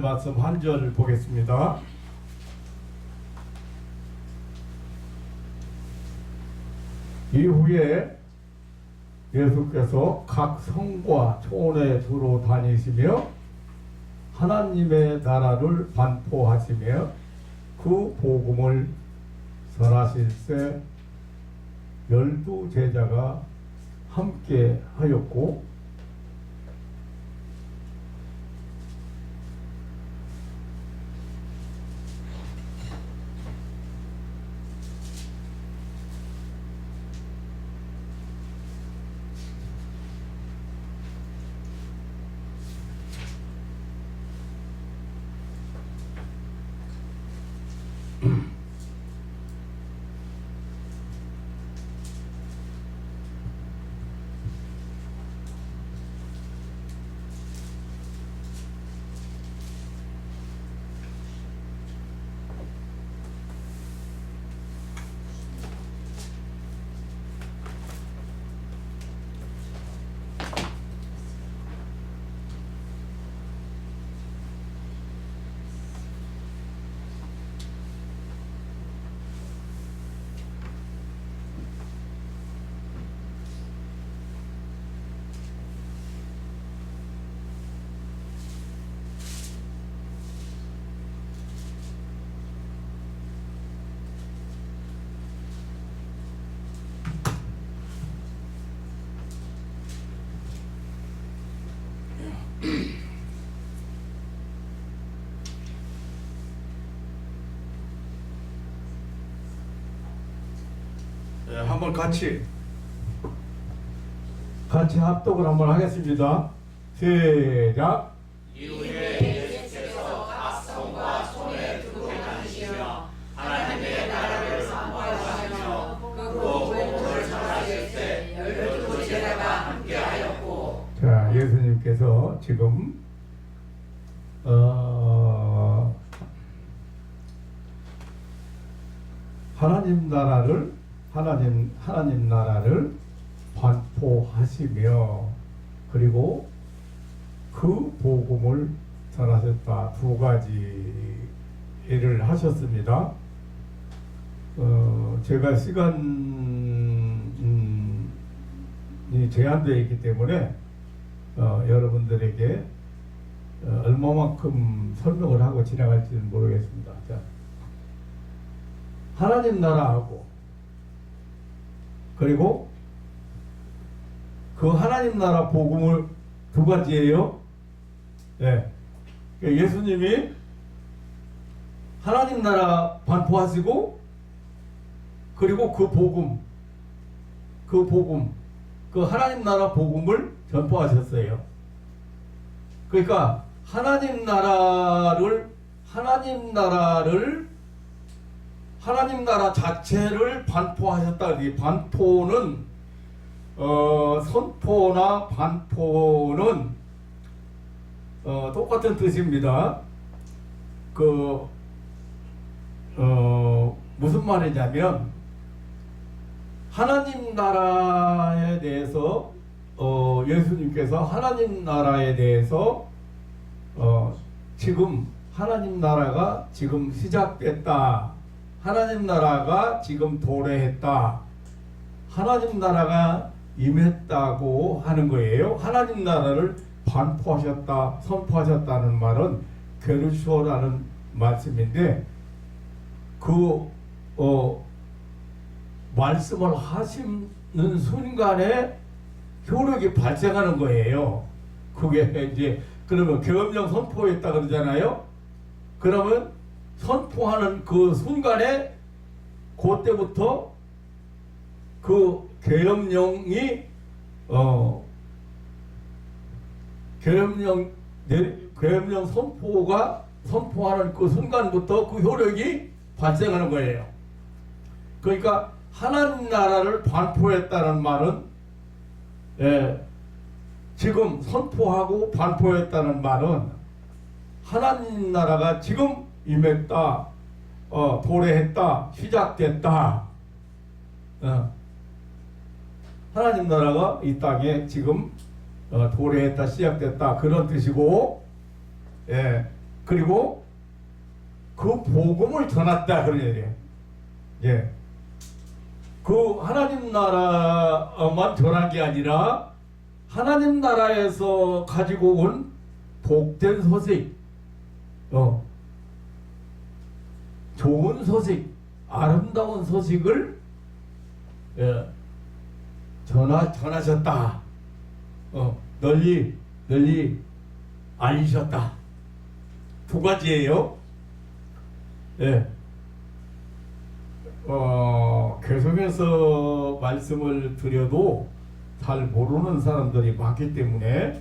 오늘 말씀 한 절 보겠습니다. 이후에 예수께서 각 성과 촌에 두루 다니시며 하나님의 나라를 반포하시며 그 복음을 전하실세 12제자가 함께 하였고 한번 같이 합독을 한번 하겠습니다. 시작. 이후에 예수께서 각 성과 촌에 두루 다니시며 하나님의 나라를 선포하시며 그 복음을 전하실 때 12제자가 함께하였고. 자, 예수님께서 지금 하나님 나라를 반포하시며 그리고 그 복음을 전하셨다. 두 가지 일을 하셨습니다. 제가 시간이 제한되어 있기 때문에 여러분들에게 얼마만큼 설명을 하고 지나갈지는 모르겠습니다. 자, 하나님 나라하고 그리고 그 하나님 나라 복음을 두 가지예요. 네. 예수님이 하나님 나라 반포하시고 그리고 그 하나님 나라 복음을 전포하셨어요. 그러니까 하나님 나라 자체를 반포하셨다. 이 반포는 선포나 반포는 똑같은 뜻입니다. 무슨 말이냐면 하나님 나라에 대해서 예수님께서 하나님 나라에 대해서 지금 하나님 나라가 지금 시작됐다. 하나님 나라가 지금 도래했다. 하나님 나라가 임했다고 하는 거예요. 하나님 나라를 반포하셨다, 선포하셨다는 말은 게르쇼라는 말씀인데 말씀을 하시는 순간에 효력이 발생하는 거예요. 그게 이제 그러면 계엄령 선포했다 그러잖아요. 그러면 선포하는 그 순간에 그때부터 그 계엄령 선포하는 그 순간부터 그 효력이 발생하는 거예요. 그러니까 하나님 나라를 반포했다는 말은 지금 선포하고 반포했다는 말은 하나님 나라가 지금 임했다, 도래했다, 시작됐다. 하나님 나라가 이 땅에 지금 도래했다, 시작됐다 그런 뜻이고, 그리고 그 복음을 전했다 그런 얘기예요. 예. 그 하나님 나라만 전한 게 아니라 하나님 나라에서 가지고 온 복된 소식, 좋은 소식, 아름다운 소식을 전하셨다. 널리 알리셨다. 두 가지예요. 예. 계속해서 말씀을 드려도 잘 모르는 사람들이 많기 때문에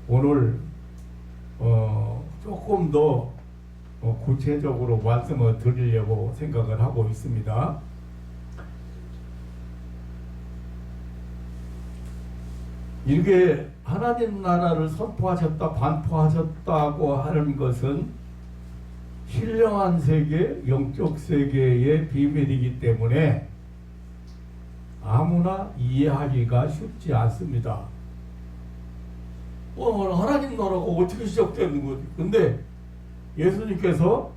오늘 조금 더 구체적으로 말씀을 드리려고 생각을 하고 있습니다. 이렇게 하나님 나라를 선포하셨다, 반포하셨다고 하는 것은 신령한 세계, 영적 세계의 비밀이기 때문에 아무나 이해하기가 쉽지 않습니다. 하나님 나라가 어떻게 시작되는 거지? 근데 예수님께서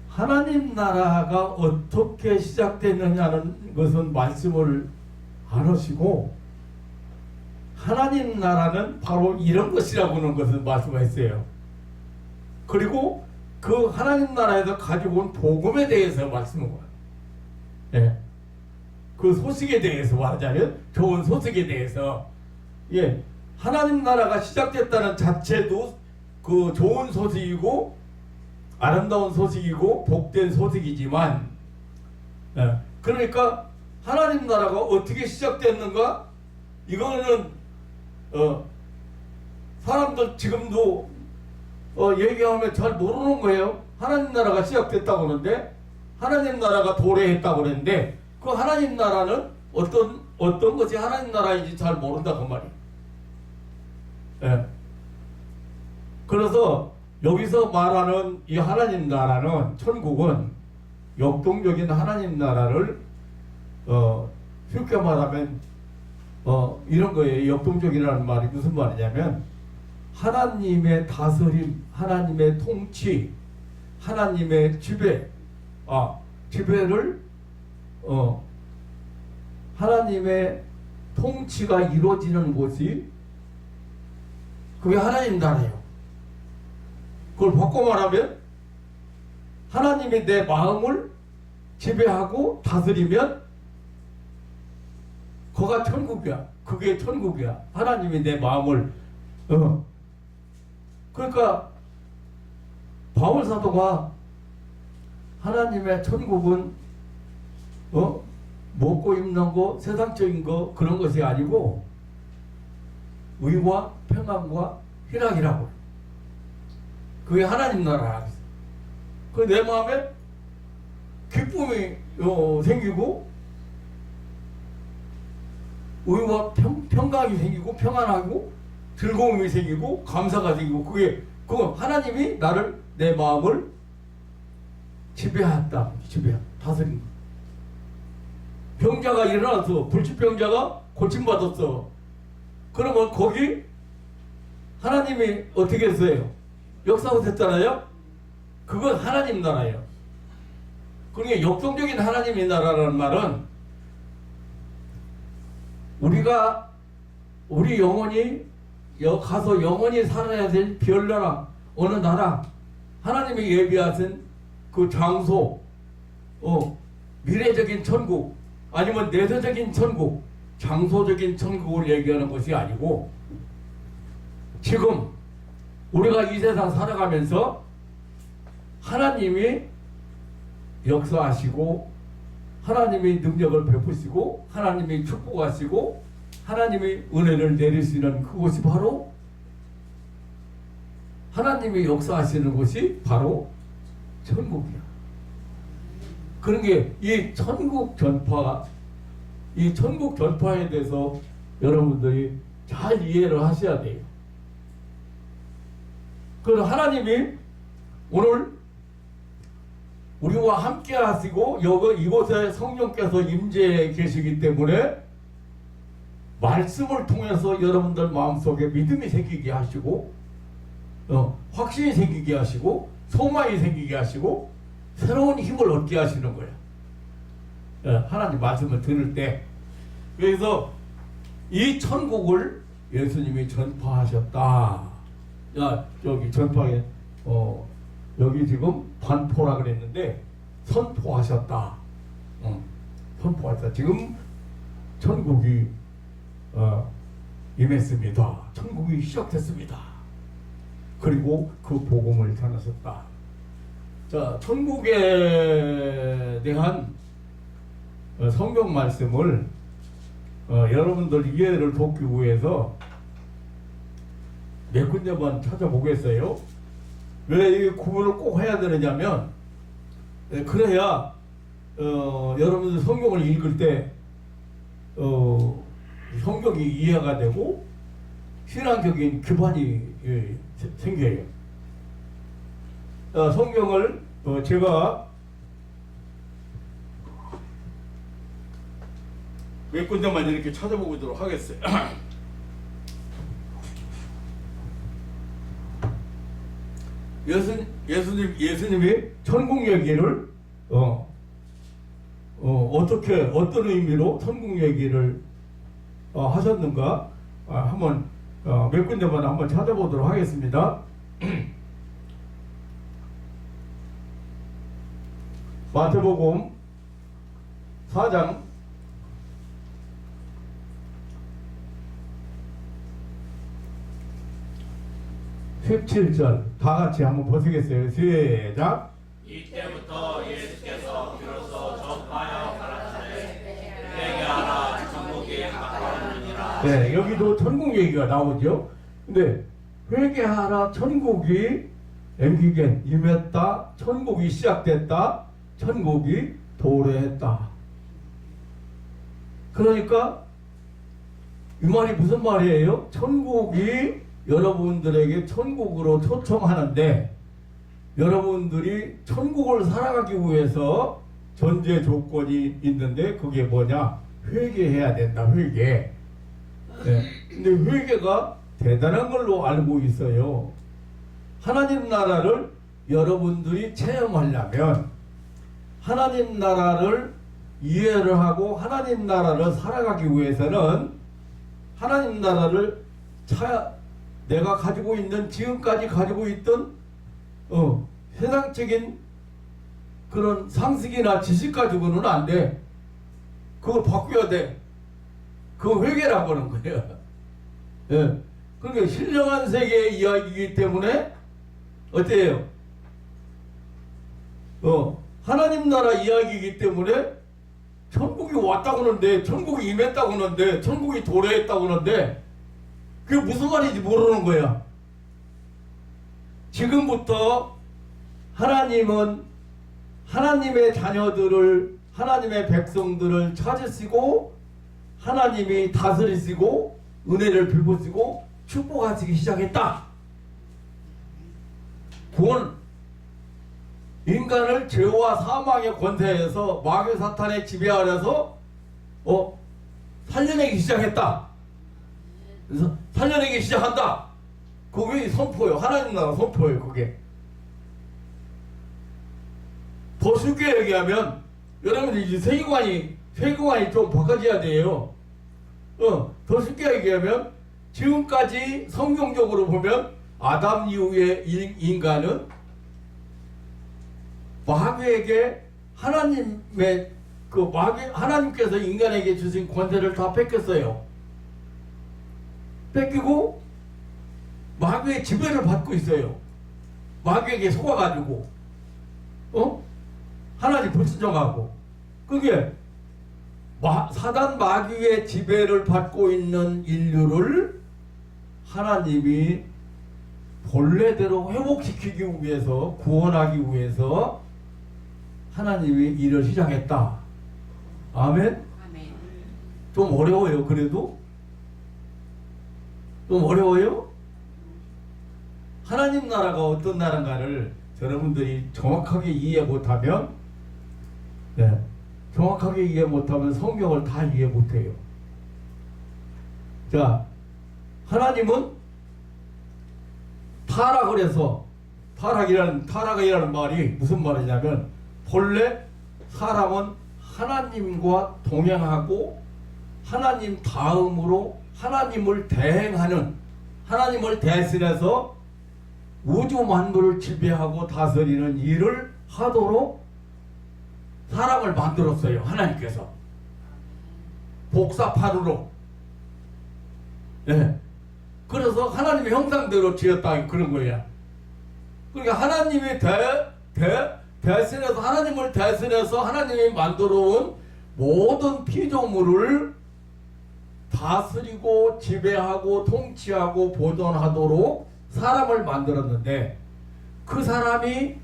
하나님 나라가 어떻게 시작됐느냐는 것은 말씀을 안 하시고 하나님 나라는 바로 이런 것이라고 하는 것을 말씀했어요. 그리고 그 하나님 나라에서 가지고 온 복음에 대해서 말씀을 해요. 예. 그 소식에 대해서 말하자면 좋은 소식에 대해서 예. 하나님 나라가 시작됐다는 자체도 그 좋은 소식이고 아름다운 소식이고 복된 소식이지만 예. 그러니까 하나님 나라가 어떻게 시작됐는가 이거는 사람들 지금도 얘기하면 잘 모르는 거예요. 하나님 나라가 시작됐다고 하는데 하나님 나라가 도래했다고 그랬는데 그 하나님 나라는 어떤 것이 하나님 나라인지 잘 모른다 그 말이에요. 예. 그래서 여기서 말하는 이 하나님 나라는 천국은 역동적인 하나님 나라를 쉽게 말하면 이런 거예요. 역동적이라는 말이 무슨 말이냐면 하나님의 다스림, 하나님의 통치, 하나님의 지배를 하나님의 통치가 이루어지는 곳이 그게 하나님 나라예요. 그걸 바꿔 말하면 하나님이 내 마음을 지배하고 다스리면 그가 천국이야. 그게 천국이야. 하나님이 내 마음을 그러니까 바울 사도가 하나님의 천국은 먹고 입는 거 세상적인 거 그런 것이 아니고 의와 평안과 희락이라고. 그게 하나님 나라야. 그 내 마음에 기쁨이 생기고 의와 평강이 생기고 평안하고 즐거움이 생기고 감사가 생기고 그거 하나님이 내 마음을 지배한다. 다스린 거. 병자가 일어나서 불치병자가 고침받았어. 그러면 거기 하나님이 어떻게 했어요? 역사하셨잖아요. 그건 하나님 나라예요. 그러니까 역동적인 하나님의 나라라는 말은 우리 영혼이 가서 영원히 살아야 될 별나라 어느 나라 하나님이 예비하신 그 장소 미래적인 천국 아니면 내세적인 천국 장소적인 천국을 얘기하는 것이 아니고 지금 우리가 이 세상 살아가면서 하나님이 역사하시고 하나님이 능력을 베푸시고 하나님이 축복하시고 하나님이 은혜를 내리시는 그곳이 바로 하나님이 역사하시는 곳이 바로 천국이야. 그런 게 이 천국 전파에 대해서 여러분들이 잘 이해를 하셔야 돼요. 그래서 하나님이 오늘 우리와 함께 하시고 이곳에 성령께서 임재해 계시기 때문에 말씀을 통해서 여러분들 마음속에 믿음이 생기게 하시고 확신이 생기게 하시고 소망이 생기게 하시고 새로운 힘을 얻게 하시는 거예요. 하나님 말씀을 들을 때. 그래서 이 천국을 예수님이 전파하셨다. 야, 여기 전파에 여기 지금 반포라 그랬는데 선포하셨다. 선포하셨다. 지금 천국이 임했습니다. 천국이 시작됐습니다. 그리고 그 복음을 전하셨다. 자, 천국에 대한 성경 말씀을 여러분들 이해를 돕기 위해서 몇 군데만 찾아보겠어요. 왜 이 구분을 꼭 해야 되느냐면 그래야 여러분들 성경을 읽을 때 성경이 이해가 되고 신앙적인 기반이 생겨요. 성경을 제가 몇 군데만 이렇게 찾아보도록 하겠어요. 예수님이 천국 얘기를 어떻게 어떤 의미로 천국 얘기를 하셨는가 한번 몇 군데만 한번 찾아보도록 하겠습니다. 마태복음 4장 17절 다 같이 한번 보시겠어요? 시작. 이때부터 예수께서 비로소 전파하여 가라사대 회개하라 천국이 가까웠느니라. 네, 여기도 천국 얘기가 나오죠. 근데 회개하라 천국이 엠기겐 임했다. 천국이 시작됐다. 천국이 도래했다. 그러니까 이 말이 무슨 말이에요? 천국이 여러분들에게 천국으로 초청하는데 여러분들이 천국을 살아가기 위해서 전제 조건이 있는데 그게 뭐냐? 회개해야 된다. 회개. 네. 근데 회개가 대단한 걸로 알고 있어요. 하나님 나라를 여러분들이 체험하려면 하나님 나라를 이해를 하고 하나님 나라를 살아가기 위해서는 하나님 나라를 내가 가지고 있는 지금까지 가지고 있던 세상적인 그런 상식이나 지식 가지고는 안 돼. 그걸 바꿔야 돼. 그거 회개라고 하는 거예요. 예. 그러니까 신령한 세계의 이야기이기 때문에 어때요? 하나님 나라 이야기이기 때문에 천국이 왔다고 하는데 천국이 임했다고 하는데 천국이 도래했다고 하는데 그게 무슨 말인지 모르는 거야. 지금부터 하나님은 하나님의 자녀들을 하나님의 백성들을 찾으시고 하나님이 다스리시고 은혜를 베푸시고 축복하시기 시작했다. 그건 인간을 죄와 사망의 권세에서 마귀 사탄의 지배 아래서 살려내기 시작했다. 그래서 살려내기 시작한다. 그게 선포예요. 하나님 나라 선포예요. 그게 더 쉽게 얘기하면 여러분들 이제 세계관이 좀 바꿔져야 돼요. 더 쉽게 얘기하면 지금까지 성경적으로 보면 아담 이후의 인간은 마귀에게 하나님께서 인간에게 주신 권세를 다 뺏겼어요. 뺏기고 마귀의 지배를 받고 있어요. 마귀에게 속아가지고 하나님 불순종하고 그게 사단 마귀의 지배를 받고 있는 인류를 하나님이 본래대로 회복시키기 위해서 구원하기 위해서 하나님이 일을 시작했다. 아멘? 좀 어려워요. 그래도? 좀 어려워요? 하나님 나라가 어떤 나라인가를 여러분들이 정확하게 이해 못하면 정확하게 이해 못하면 성경을 다 이해 못해요. 자, 하나님은 타락을 해서 타락이라는 말이 무슨 말이냐면 본래 사람은 하나님과 동행하고 하나님 다음으로 하나님을 대행하는 하나님을 대신해서 우주 만물을 지배하고 다스리는 일을 하도록 사람을 만들었어요. 하나님께서 복사판으로. 예. 그래서 하나님의 형상대로 지었다 그런 거야. 그러니까 하나님이 대신해서 하나님을 대신해서 하나님이 만들어온 모든 피조물을 다스리고 지배하고 통치하고 보존하도록 사람을 만들었는데 그 사람이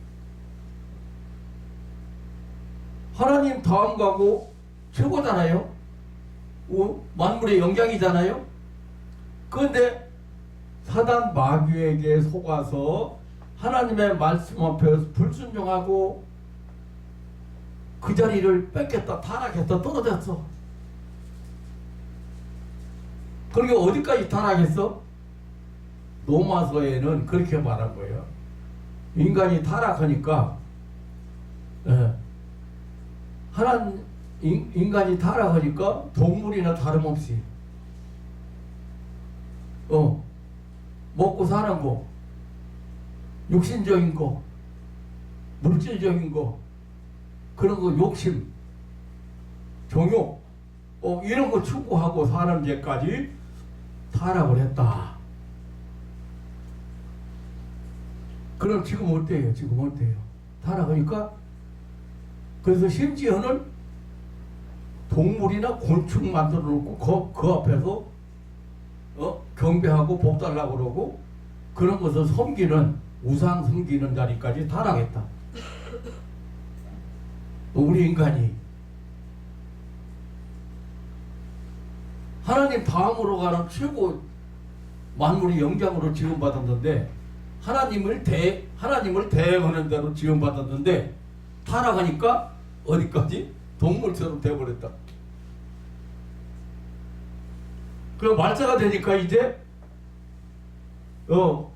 하나님 다음 가고 최고잖아요. 만물의 영장이잖아요. 그런데 사단 마귀에게 속아서 하나님의 말씀 앞에서 불순종하고 그 자리를 뺏겼다 타락했다 떨어졌어. 그러니까 어디까지 타락했어? 로마서에는 그렇게 말한 거예요. 인간이 타락하니까 인간이 타락하니까 동물이나 다름없이 먹고 사는 거, 육신적인 거, 물질적인 거, 그런 거 욕심, 정욕, 이런 거 추구하고 사는 데까지 타락을 했다. 그럼 지금 어때요? 지금 어때요? 타락하니까 그래서 심지어는 동물이나 곤충 만들어 놓고 그 앞에서 경배하고 복 달라고 그러고 그런 것을 섬기는 우상 섬기는 자리까지 타락했다. 우리 인간이 하나님 다음으로 가는 최고 만물의 영장으로 지음받았는데 하나님을 대행하는 대로 지음받았는데 타락하니까 어디까지? 동물처럼 되어버렸다. 그 말자가 되니까 이제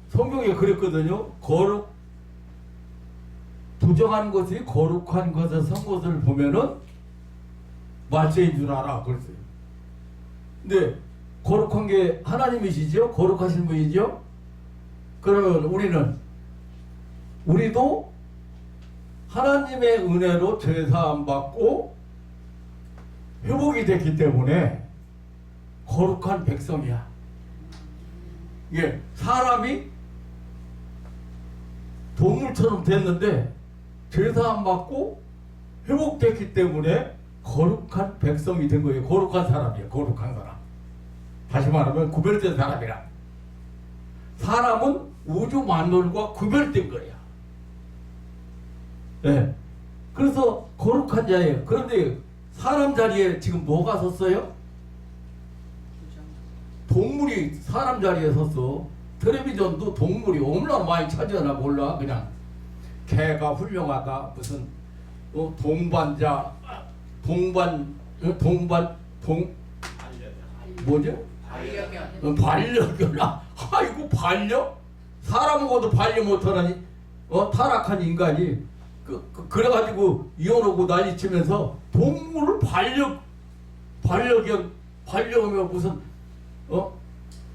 성경에 그랬거든요. 부정한 것이 거룩한 것에 선 것을 보면은 말자인 줄 알아. 그랬어요. 근데 거룩한 게 하나님이시죠? 거룩하신 분이죠? 그러면 우리도 하나님의 은혜로 죄사함 받고 회복이 됐기 때문에 거룩한 백성이야. 이게 사람이 동물처럼 됐는데 죄사함 받고 회복됐기 때문에 거룩한 백성이 된 거예요. 거룩한 사람이에요. 거룩한 사람. 다시 말하면 구별된 사람이라. 사람은 우주 만물과 구별된 거야. 네. 그래서 거룩한 자예요. 그런데 사람 자리에 지금 뭐가 섰어요? 동물이 사람 자리에 섰어. 텔레비전도 동물이 얼마나 많이 차지하나 몰라. 그냥 개가 훌륭하다. 무슨 동반자 뭐죠? 반려견. 아이고 반려? 사람하고도 반려 못하니 타락한 인간이 그래가지고 이혼하고 난리치면서 동물을 반려하면 무슨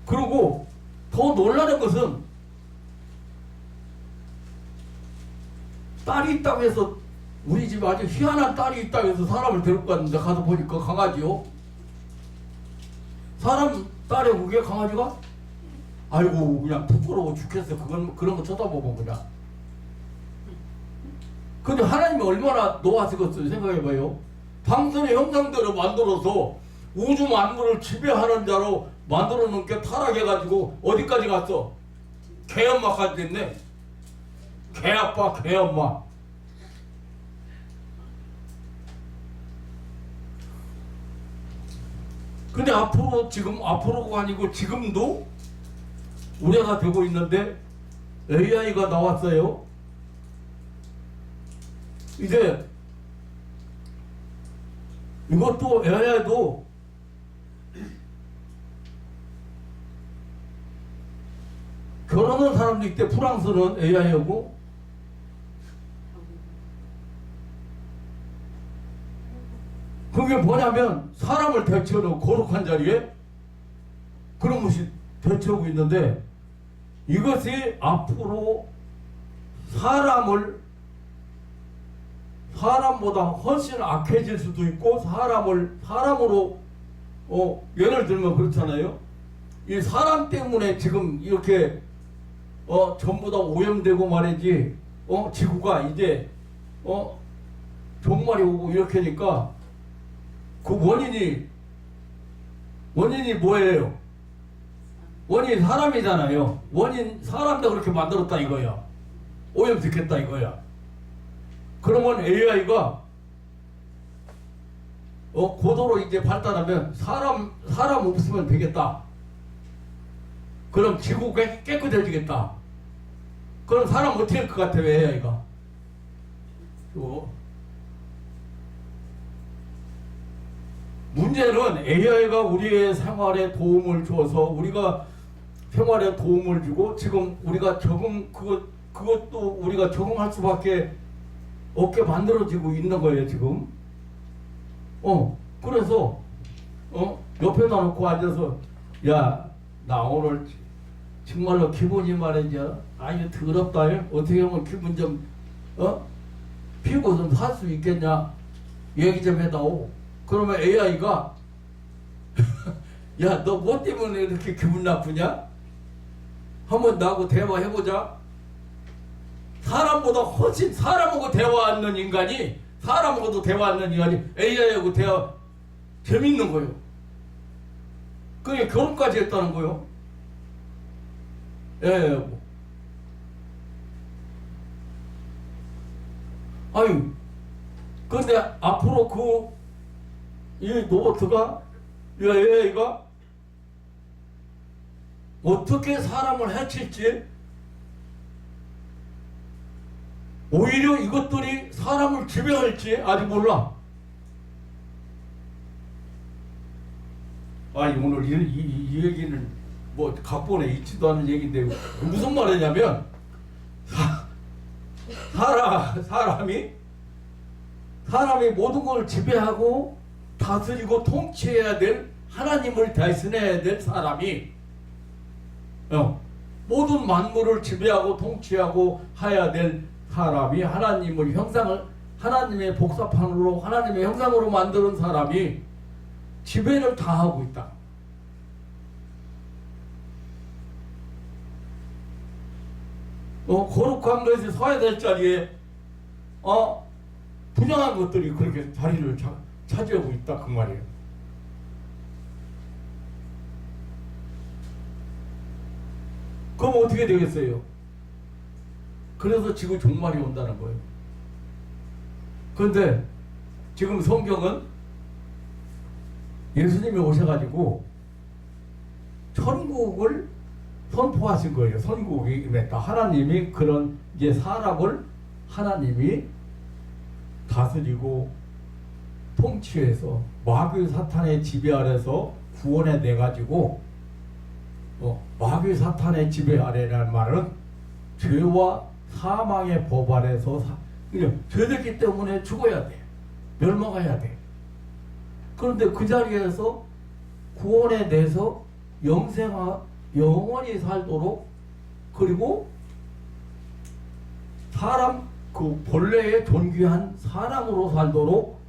그리고 더 놀라는 것은 딸이 있다고 해서 우리 집에 아주 희한한 딸이 있다고 해서 사람을 데리고 갔는데 가서 보니까 강아지요. 사람 딸에 그게 강아지가? 아이고 그냥 부끄러워 죽겠어. 그런 거 쳐다보고 그냥. 근데 하나님이 얼마나 놓아쓰겠어요. 생각해봐요. 당신의 형상대로 만들어서 우주 만물을 지배하는 자로 만들어 놓은 게 타락해가지고 어디까지 갔어? 개엄마까지 됐네. 개아빠 개엄마. 근데 앞으로가 아니고 지금도 우려가 되고 있는데 AI가 나왔어요. 이제 이것도 AI도 결혼한 사람도 있대. 프랑스는 AI하고. 그게 뭐냐면 사람을 대처하고 거룩한 자리에 그런 것이 대처하고 있는데, 이것이 앞으로 사람보다 훨씬 악해질 수도 있고, 사람으로 예를 들면 그렇잖아요. 이 사람 때문에 지금 이렇게 전부 다 오염되고 말이지, 지구가 이제 종말이 오고 이렇게 하니까 그 원인이 뭐예요? 원인 사람이잖아요. 원인 사람도 그렇게 만들었다 이거야. 오염시켰다 이거야. 그러면 AI가 고도로 이제 발달하면 사람 없으면 되겠다. 그럼 지구가 깨끗해지겠다. 그럼 사람 어떻게 할 것 같아요, AI가? 문제는 AI가 우리의 생활에 도움을 줘서 우리가 생활에 도움을 주고, 지금 우리가 그것도 우리가 적응할 수밖에 없게 만들어지고 있는 거예요, 지금. 그래서 옆에다 놓고 앉아서, 야, 나 오늘 정말로 기분이 말이죠, 아주 더럽다. 어떻게 하면 기분 좀 피고 좀 살 수 있겠냐, 얘기 좀 해다오. 그러면 AI가 야, 너 뭐 때문에 이렇게 기분 나쁘냐? 한번 나하고 대화해보자. 사람보다 훨씬 사람하고 대화하는 인간이, 사람하고도 대화하는 인간이 AI하고 대화 재밌는 거예요. 그게 결혼까지 했다는 거예요. 예. 아유, 근데 앞으로 이 로봇가, 이 AI가 어떻게 사람을 해칠지, 오히려 이것들이 사람을 지배할지 아직 몰라. 아니, 오늘 이 얘기는 뭐 각본에 있지도 않은 얘기인데 무슨 말이냐면, 사람이 모든 걸 지배하고 다스리고 통치해야 될, 하나님을 대신해야 될 사람이, 모든 만물을 지배하고 통치하고 해야 될 사람이, 하나님의 복사판으로, 하나님의 형상으로 만드는 사람이 지배를 다 하고 있다. 거룩한 것이 서야 될 자리에 부정한 것들이 그렇게 자리를 차지하고 있다, 그 말이에요. 그럼 어떻게 되겠어요? 그래서 지금 종말이 온다는 거예요. 그런데 지금 성경은 예수님이 오셔가지고 천국을 선포하신 거예요. 천국이 임했다. 하나님이 그런 이제 사람을 하나님이 다스리고 통치해서 마귀 사탄의 지배 아래서 구원해 내가지고, 마귀 사탄의 지배 아래라는 말은 죄와 사망의 법 아래서 죄됐기 때문에 죽어야 돼. 멸망해야 돼. 그런데 그 자리에서 구원해 내서 영원히 살도록, 그리고 그 본래의 존귀한 사람으로 살도록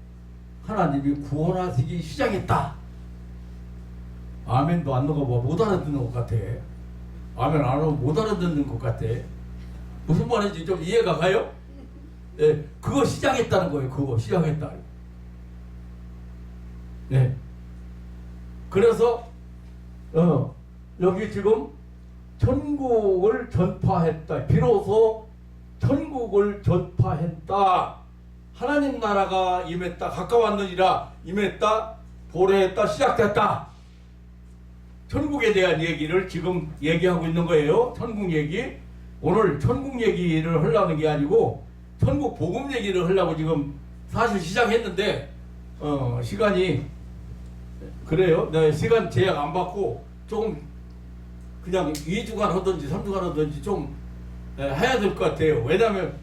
하나님이 구원하시기 시작했다. 아멘도 안 넣어봐. 못 알아듣는 것 같아. 아멘 안 하면 못 알아듣는 것 같아. 무슨 말인지 좀 이해가 가요? 네, 그거 시작했다는 거예요. 그거 시작했다. 네. 그래서 여기 지금 천국을 전파했다. 비로소 천국을 전파했다. 하나님 나라가 임했다. 가까웠느니라. 임했다. 보례했다. 시작됐다. 천국에 대한 얘기를 지금 얘기하고 있는 거예요. 천국 얘기. 오늘 천국 얘기를 하려는 게 아니고 천국 복음 얘기를 하려고 지금 사실 시작했는데 시간이 그래요. 네, 시간 제약 안 받고 조금 그냥 2주간 하든지 3주간 하든지 좀 해야 될 것 같아요. 왜냐하면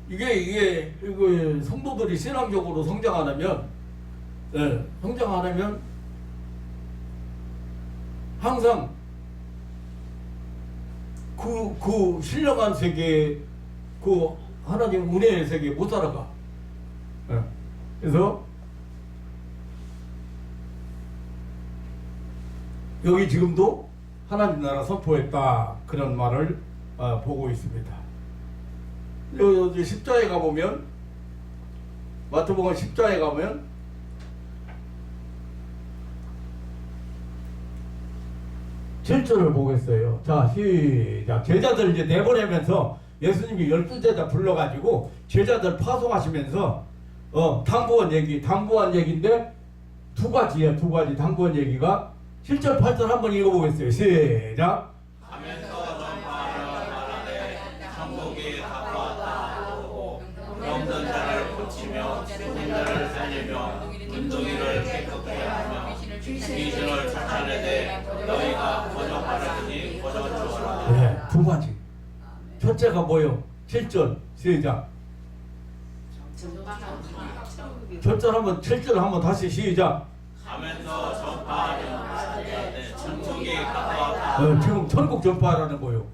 이게 이거 성도들이 신앙적으로 성장 안 하면 성장 안 하면 항상 그 신령한 세계, 그 하나님 은혜의 세계 못 살아가. 그래서 여기 지금도 하나님 나라 선포했다 그런 말을 보고 있습니다. 여기 십자에 가보면, 마태복음 10장에 가면 (7절을) 보겠어요. 자, 시작. 제자들 이제 내보내면서 예수님이 12제자 불러가지고 제자들 파송하시면서 당부한 얘기인데 두 가지예요. 두 가지 당부한 얘기가 7절 8절 한번 읽어보겠어요. 시작. 하면서 전파하여 말하되 천국이 가까웠다 하고 병든 자를 고치며 죽은 자를 살리며 문둥이를 깨끗게 하며 귀신을 쫓아내되 너희가 거저하려니 거저주어라. 네, 두 가지. 첫째가 뭐요? 7절 시작. 첫절 한번 7절 한번 다시 시작. 하면서 전파하여 말하되 천국이 가까웠다. 지금 천국 전파하라는 거예요.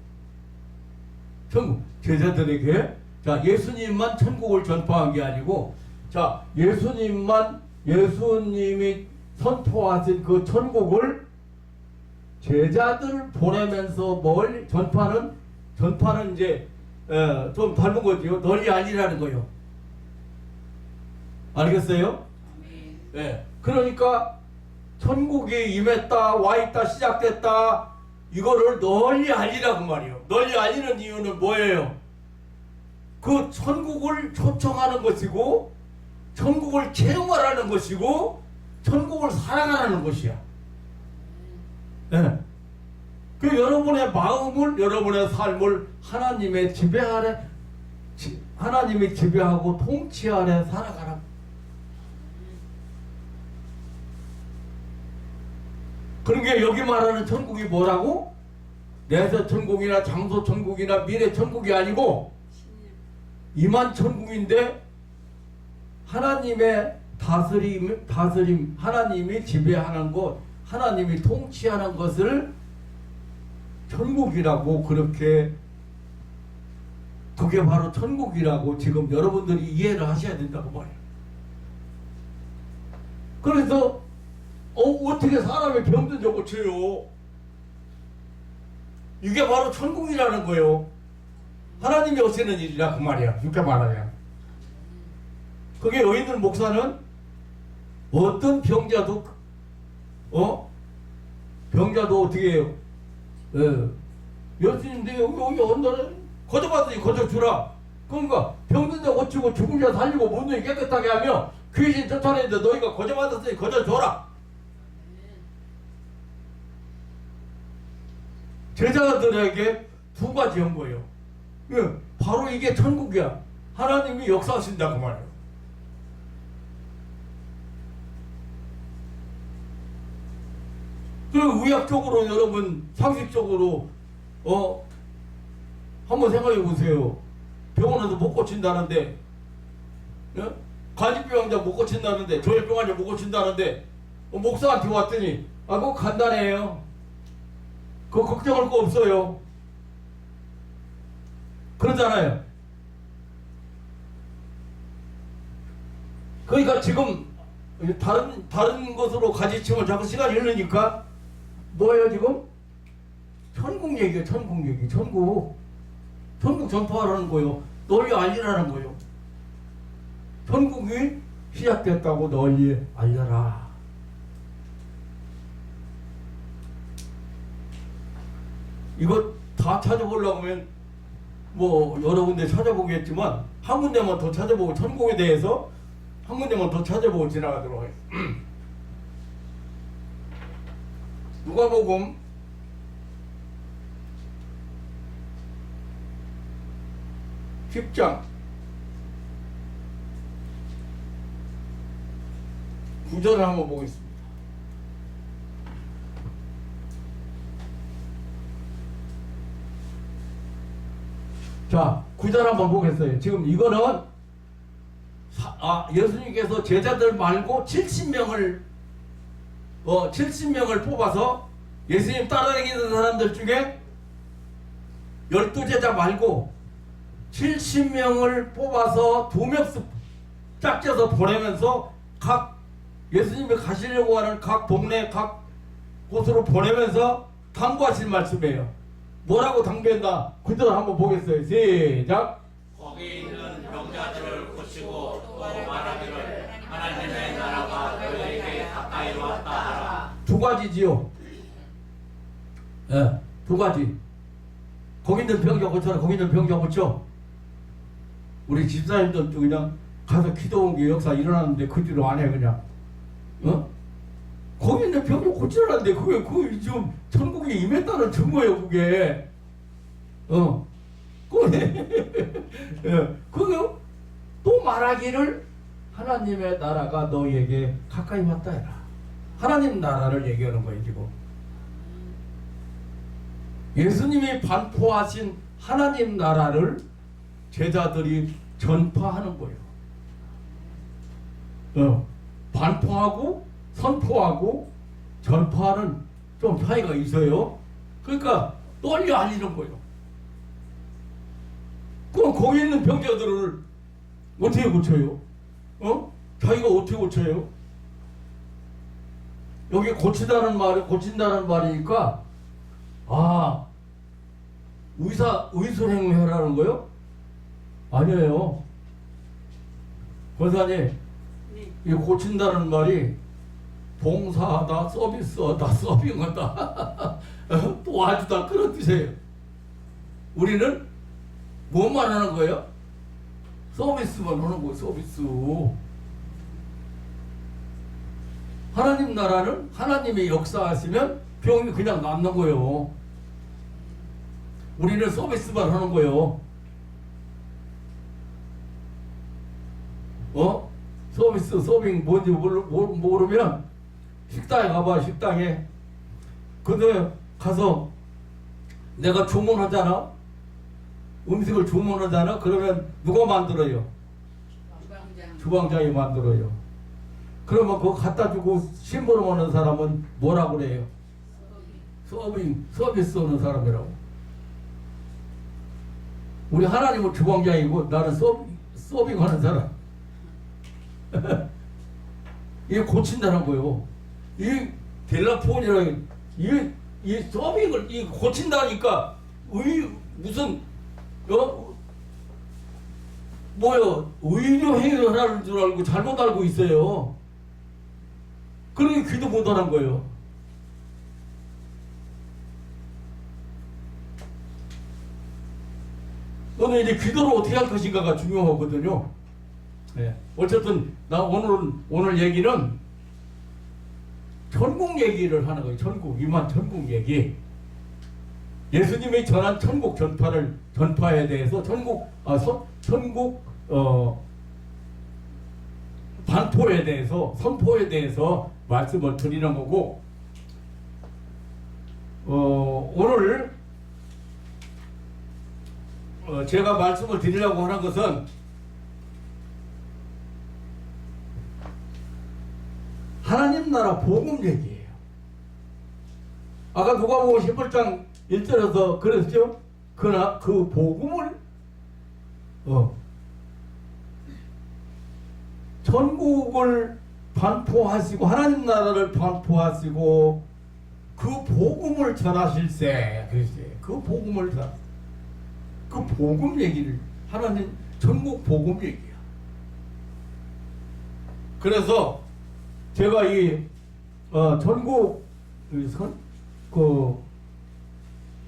천국 제자들에게 자 예수님만 천국을 전파한 게 아니고 자 예수님이 선포하신 그 천국을 제자들 보내면서 뭘 전파는 이제 좀 닮은 거죠. 널리 알리라는 거예요. 알겠어요? 네. 그러니까 천국이 임했다, 와있다, 시작됐다 이거를 널리 알리라고 말이에요. 널리 알리는 이유는 뭐예요? 그 천국을 초청하는 것이고 천국을 체험하라는 것이고 천국을 사랑하라는 것이야. 네. 그 여러분의 마음을, 여러분의 삶을 하나님의 지배 아래, 하나님이 지배하고 통치 아래 살아가라. 그런 게 여기 말하는 천국이 뭐라고? 내세 천국이나 장소 천국이나 미래 천국이 아니고 임한 천국인데 하나님의 다스림, 하나님이 지배하는 것, 하나님이 통치하는 것을 천국이라고 그렇게 그게 바로 천국이라고 지금 여러분들이 이해를 하셔야 된다고 말이에요. 그래서 어떻게 사람의 병든 저 고쳐요? 이게 바로 천국이라는 거예요. 하나님이 오시는 일이라 그 말이야. 이렇게 말하면. 그게 여인들 목사는 어떤 병자도 어떻게 해요? 예수님인데 여기 온다는 거저받으니 거저주라. 그러니까 병든 자 고치고 죽은 자 살리고 문둥이 깨끗하게 하며 귀신 쫓아내는데 너희가 거저받았으니 거저줘라. 제자들에게 두 가지 한 거예요. 바로 이게 천국이야. 하나님이 역사하신다 그 말이에요. 그 의학적으로 여러분 상식적으로 한번 생각해 보세요. 병원에서 못 고친다는데 간이병 환자 못 고친다는데 조혈병 환자 못 고친다는데 목사한테 왔더니 그거 간단해요. 그거 걱정할 거 없어요. 그러잖아요. 그러니까 지금 다른 것으로 가지치면 자꾸 시간이 흐르니까 뭐예요 지금? 천국 얘기예요. 천국 얘기. 천국 전파하라는 거예요. 널리 알리라는 거예요. 천국이 시작됐다고 널리 알려라. 이거 다 찾아보려고 하면 뭐 여러 군데 찾아보겠지만 한 군데만 더 찾아보고 천국에 대해서 한 군데만 더 찾아보고 지나가도록 하겠습니다. 누가복음 10장 9절을 한번 보겠습니다. 자, 9절 한번 보겠어요. 지금 이거는 예수님께서 제자들 말고 70명을 뽑아서 예수님 따라다니는 사람들 중에 12제자 말고 70명을 뽑아서 2명씩 짝져서 보내면서 각 예수님이 가시려고 하는 각 동네 각 곳으로 보내면서 당부하실 말씀이에요. 뭐라고 당부했나? 9절 한번 보겠어요. 시작. 거기 있는 병자들을 고치고 또 말하기를 하나님의 나라가 너희에게 가까이 왔다 하라. 두 가지지요. 예, 두 가지. 거기 있는 병자 고쳐라. 거기 있는 병자 고쳐. 우리 집사님들도 그냥 가서 기도 온 게 역사 일어나는데 그 뒤로 안 해 그냥. 거기 있는 병자 고치라는데 그게 지금 천국에 임했다는 증거예요 그게. 그게 또 말하기를 하나님의 나라가 너희에게 가까이 왔다 해라. 하나님 나라를 얘기하는 거예요 지금. 예수님이 반포하신 하나님 나라를 제자들이 전파하는 거예요. 반포하고 선포하고 전파하는 좀 차이가 있어요. 그러니까 널리 알리는 거예요. 그럼 거기 있는 병자들을 어떻게 고쳐요? 자기가 어떻게 고쳐요? 여기 고친다는 말이니까 의술행위 하라는 거요? 아니에요. 권사님, 이 고친다는 말이 봉사하다, 서비스하다, 서빙하다, 도와주다 그런 뜻이에요. 우리는 뭐만 하는 거예요? 서비스만 하는 거예요. 서비스. 하나님 나라는 하나님이 역사하시면 병이 그냥 낫는 거예요. 우리는 서비스만 하는 거예요. 서비스, 서빙 뭔지 모르면 식당에 가봐. 식당에 근데 가서 내가 주문하잖아. 음식을 주문하잖아. 그러면 누가 만들어요? 주방장이 만들어요. 그러면 그거 갖다 주고 심부름하는 사람은 뭐라고 그래요? 서비스 하는 사람이라고. 우리 하나님은 주방장이고 나는 서빙하는 사람. 이게 고친다는 거예요. 이 델라폰이라는 이 서빙을 이 고친다니까 무슨 의료 행위를 하는 줄 알고 잘못 알고 있어요. 그러니 귀도 못 하는 거예요. 너는 이제 기도를 어떻게 할 것인가가 중요하거든요. 네. 어쨌든 나 오늘 얘기는 천국 얘기를 하는 거예요. 천국 얘기. 예수님이 전한 천국 전파에 대해서 천국 반포에 대해서 선포에 대해서 말씀을 드리는 거고, 오늘 제가 말씀을 드리려고 하는 것은 하나님 나라 복음 얘기예요. 아까 누가복음 11장 1절에서 그랬죠? 그러나 그 복음을 전국을 반포하시고 하나님 나라를 반포하시고 그 복음을 전하실세 그랬어요. 그 복음을 그 복음 얘기를 하나님 전국 복음 얘기야. 그래서 제가 이 전국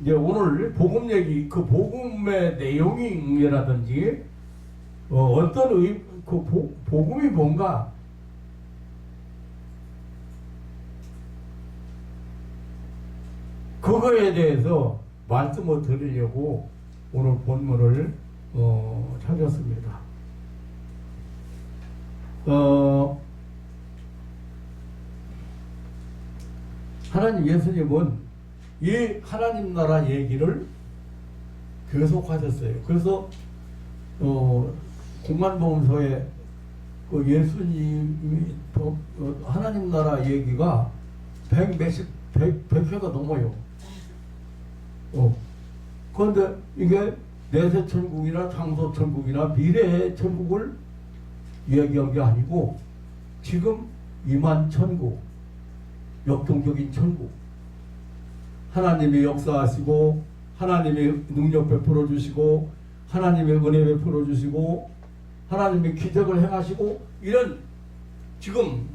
이제 오늘 복음 얘기 그 복음의 내용이라든지 어떤 복음이 뭔가 그거에 대해서 말씀을 드리려고 오늘 본문을 찾았습니다. 하나님 예수님은 이 하나님 나라 얘기를 계속 하셨어요. 그래서 공간보험서에 그 예수님이 하나님 나라 얘기가 100회가 넘어요. 그런데 이게 내세 천국이나 장소 천국이나 미래의 천국을 이야기한 게 아니고 지금 임한 천국, 역동적인 천국, 하나님이 역사하시고 하나님의 능력 베풀어 주시고 하나님의 은혜 베풀어 주시고 하나님의 기적을 행하시고 이런 지금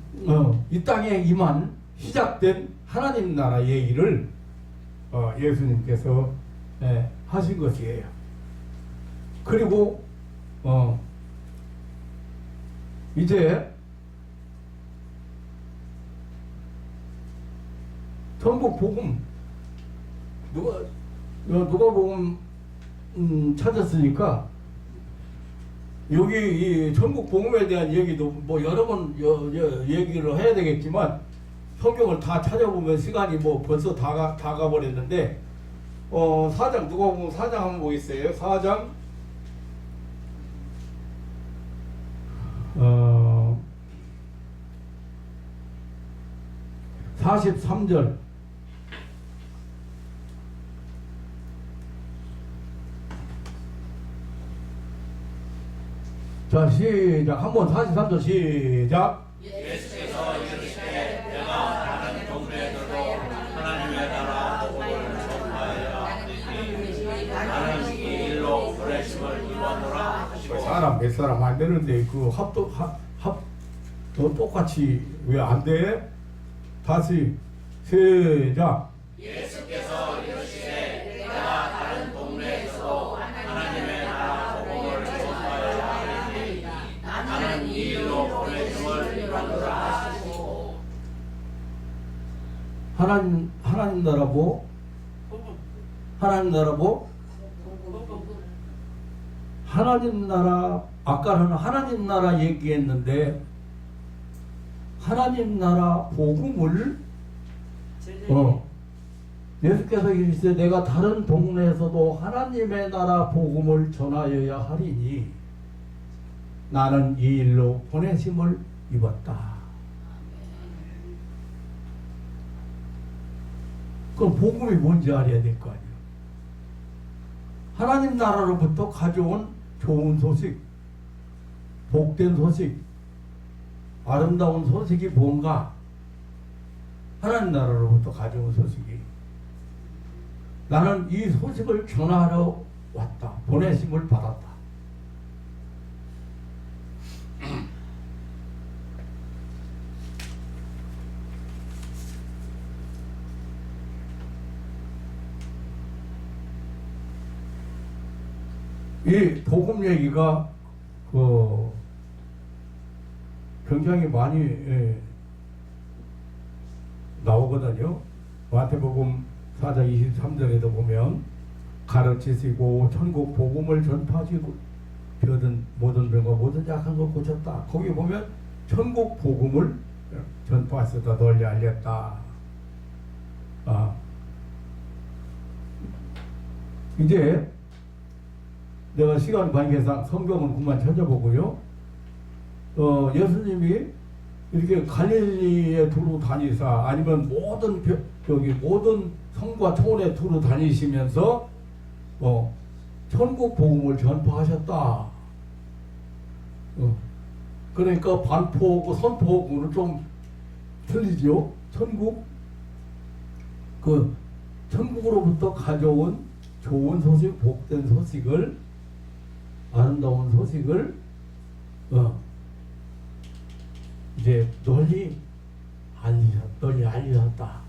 이 땅에 임한 시작된 하나님 나라 얘기를 예수님께서 하신 것이에요. 그리고 이제 천국 복음 누가 복음 찾았으니까 여기 이 천국 복음에 대한 얘기도 뭐 여러 번 얘기를 해야 되겠지만 성경을 다 찾아보면 시간이 뭐 벌써 다 가버렸는데 4장 누가 보면 4장 한번 보겠어요. 4장 43절 자 시작 한번 43절 시작 예수께서 이르시되 내가 다른 동네들도 하나님의 나라 복음을 전파하여 하리니 나는 이 일로 보내심을 입었노라 하시고 사람 몇 사람 안 되는데 그 합도 똑같이 왜 안 돼? 다시 시작 예수께서 이르시되 내가 다른 동네에서도 하나님의 나라 복음을 전파하여 하리니 나는 이 일로 보내심을 입었노라 하시고 하나님 나라고 하나님 나라고 하나님 나라 아까는 하나님 나라 얘기했는데 하나님 나라 복음을 예수께서 이르시되 내가 다른 동네에서도 하나님의 나라 복음을 전하여야 하리니 나는 이 일로 보내심을 입었다. 그럼 복음이 뭔지 알아야 될 거 아니에요. 하나님 나라로부터 가져온 좋은 소식, 복된 소식, 아름다운 소식이 뭔가? 하나님 나라로부터 가져온 소식이 나는 이 소식을 전하러 왔다. 보내심을 받았다. 이 복음 얘기가 굉장히 많이 나오거든요. 마태복음 4장 23절에도 보면 가르치시고 천국 복음을 전파하시고 병든 모든 병과 모든 약한 걸 고쳤다. 거기 보면 천국 복음을 전파하시다 널리 알렸다. 이제 내가 시간 관계상 성경은 그만 찾아보고요. 예수님이 이렇게 갈릴리에 두루 다니사 아니면 모든 모든 성과 초원에 두루 다니시면서 천국 복음을 전파하셨다. 그러니까 반포하고 선포하고는 좀 틀리죠. 천국으로부터 가져온 좋은 소식, 복된 소식을 아름다운 소식을 이제 널리 알리셨다.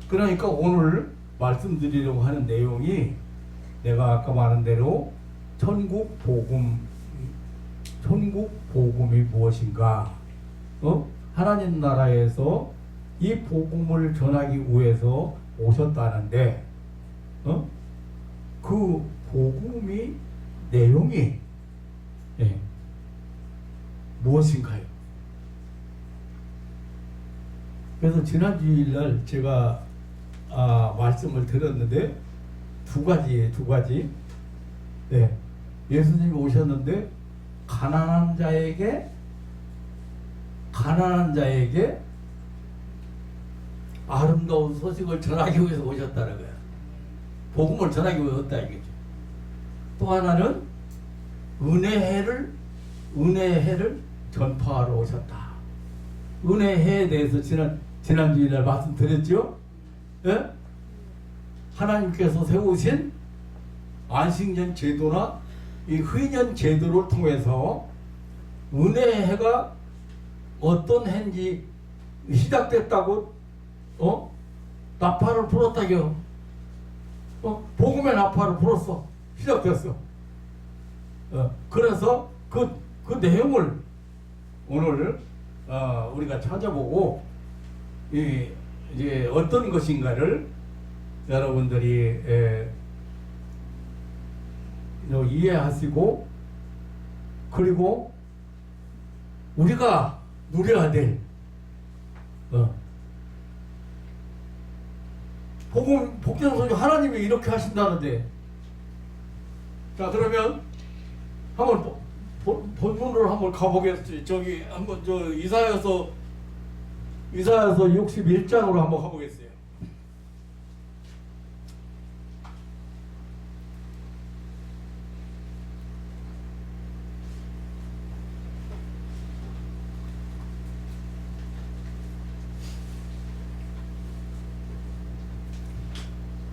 그러니까 오늘 말씀드리려고 하는 내용이 내가 아까 말한 대로 천국 복음이 무엇인가? 하나님 나라에서 이 복음을 전하기 위해서 오셨다는데, 그 복음이 내용이 무엇인가요? 그래서 지난 주일날 제가 말씀을 드렸는데 두 가지예요, 두 가지. 네. 예수님이 오셨는데 가난한 자에게 아름다운 소식을 전하기 위해서 오셨다는 거야. 복음을 전하기 위해서 왔다 이거죠. 또 하나는 은혜해를 전파하러 오셨다. 은혜해에 대해서 지난 주일날 말씀드렸죠. 예? 하나님께서 세우신 안식년 제도나 이 후년 제도를 통해서 은혜해가 어떤 해인지 시작됐다고 나팔을 불었다겨. 복음의 나팔을 불었어. 시작됐어. 그래서 그 내용을 오늘 우리가 찾아보고 이제 어떤 것인가를 여러분들이 이해하시고, 그리고 우리가 누려야 될 복전소유 하나님이 이렇게 하신다는데, 자 그러면 한번 본문으로 한번 가보겠습니다. 저기 한번 이사야서 61장으로 한번 가보겠어요.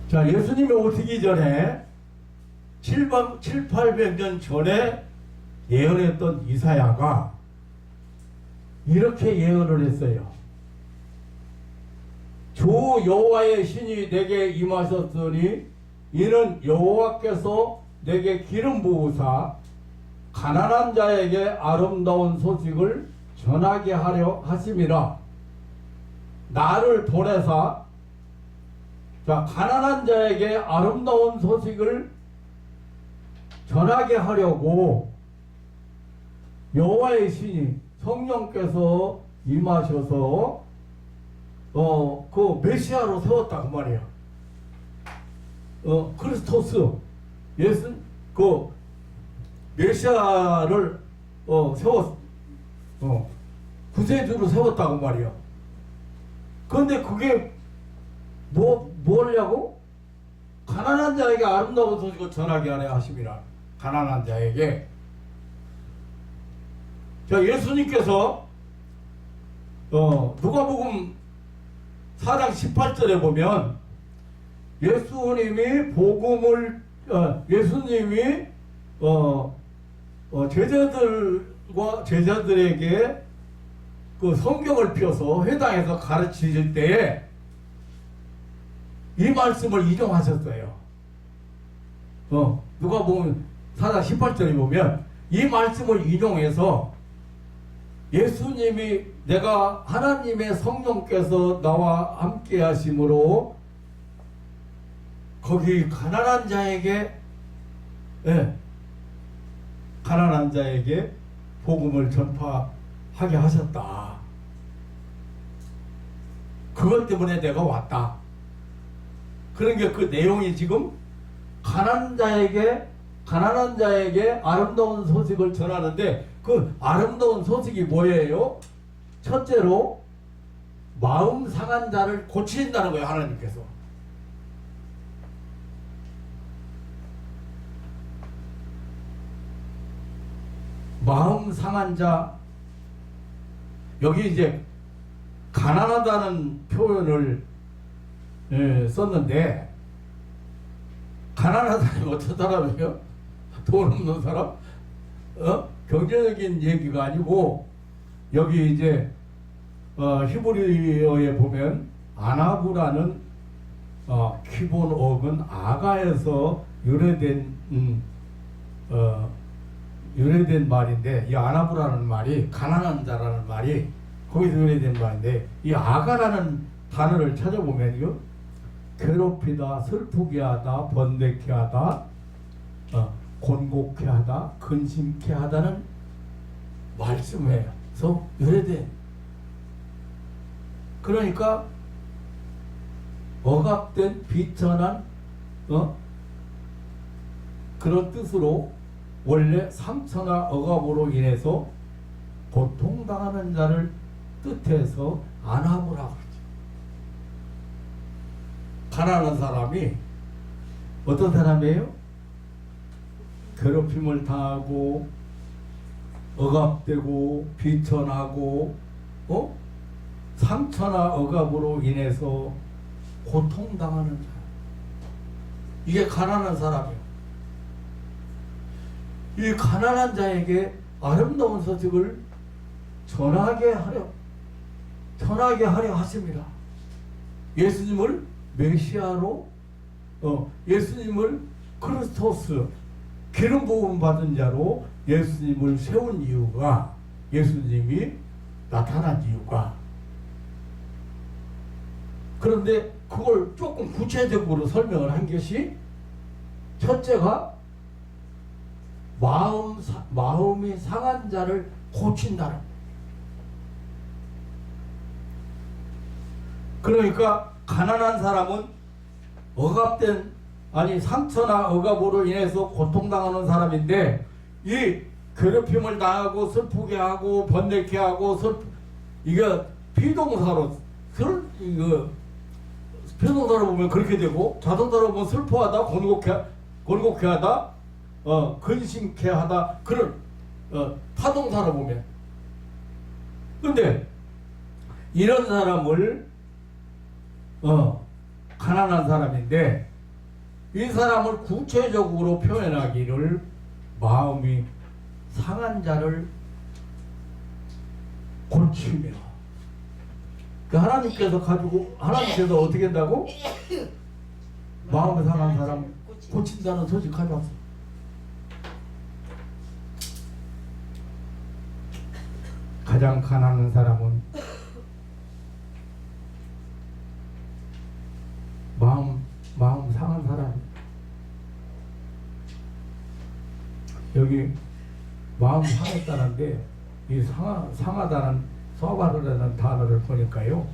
자, 예수님이 오시기 전에 700~800년 전에 예언했던 이사야가 이렇게 예언을 했어요. 주 여호와의 신이 내게 임하셨으니 이는 여호와께서 내게 기름 부으사 가난한 자에게 아름다운 소식을 전하게 하려 하심이라. 나를 보내사, 자, 가난한 자에게 아름다운 소식을 전하게 하려고 여호와의 신이 성령께서 임하셔서 그 메시아로 세웠다 그 말이야. 크리스토스 예수 그 메시아를 구세주로 세웠다 그 말이야. 그런데 그게 뭐냐고? 가난한 자에게 아름다운 소식을 전하게 하려 하심이라. 가난한 자에게. 자, 예수님께서 누가복음 4장 18절에 보면 예수님이 제자들에게 그 성경을 펴서 회당에서 가르치실 때에 이 말씀을 인용하셨어요. 누가복음 4장 18절에 보면 이 말씀을 인용해서 예수님이 내가 하나님의 성령께서 나와 함께 하심으로 거기 가난한 자에게 복음을 전파하게 하셨다. 그것 때문에 내가 왔다. 그런 게 그 내용이 지금 가난한 자에게 아름다운 소식을 전하는데, 그 아름다운 소식이 뭐예요? 첫째로 마음 상한 자를 고치신다는 거예요. 하나님께서. 마음 상한 자, 여기 이제 가난하다는 표현을 썼는데, 가난하다니 어떤 사람이에요? 돈 없는 사람? 경제적인 얘기가 아니고, 여기 이제 히브리어에 보면 아나부라는 기본어근 아가에서 유래된 말인데, 이 아나부라는 말이 가난한 자라는 말이 거기서 유래된 말인데, 이 아가라는 단어를 찾아보면요, 괴롭히다, 슬프게 하다, 번뇌케 하다, 곤곡케 하다, 근심케 하다는 말씀에서 유래된. 그러니까 억압된 비천한 그런 뜻으로 원래 상처나 억압으로 인해서 고통당하는 자를 뜻해서 안함이라고 그러죠. 가난한 사람이 어떤 사람이에요? 괴롭힘을 당하고 억압되고 비천하고 상처나 억압으로 인해서 고통당하는 자. 이게 가난한 사람이에요. 이 가난한 자에게 아름다운 소식을 전하게 하려 하십니다. 예수님을 메시아로, 예수님을 크리스토스, 기름 부음 받은 자로 예수님을 세운 이유가, 예수님이 나타난 이유가. 그런데 그걸 조금 구체적으로 설명을 한 것이, 첫째가 마음이 상한 자를 고친다는. 그러니까 가난한 사람은 상처나 억압으로 인해서 고통당하는 사람인데, 이 괴롭힘을 당하고 슬프게 하고 번뇌케 하고 이게 비동사로 비동사로 보면 그렇게 되고, 자동사로 보면 슬퍼하다, 곤곡해 하다, 근심케 하다, 그런 타동사로 보면. 근데 이런 사람을 가난한 사람인데, 이 사람을 구체적으로 표현하기를 마음이 상한 자를 고치며. 하나님께서 어떻게 한다고? 마음이 상한 사람 고친다는 소식 가져왔어. 가장 가난한 사람은 마음 상한 사람. 여기 마음 상했다는데, 이 상하다는 서바르라는 단어를 보니까요,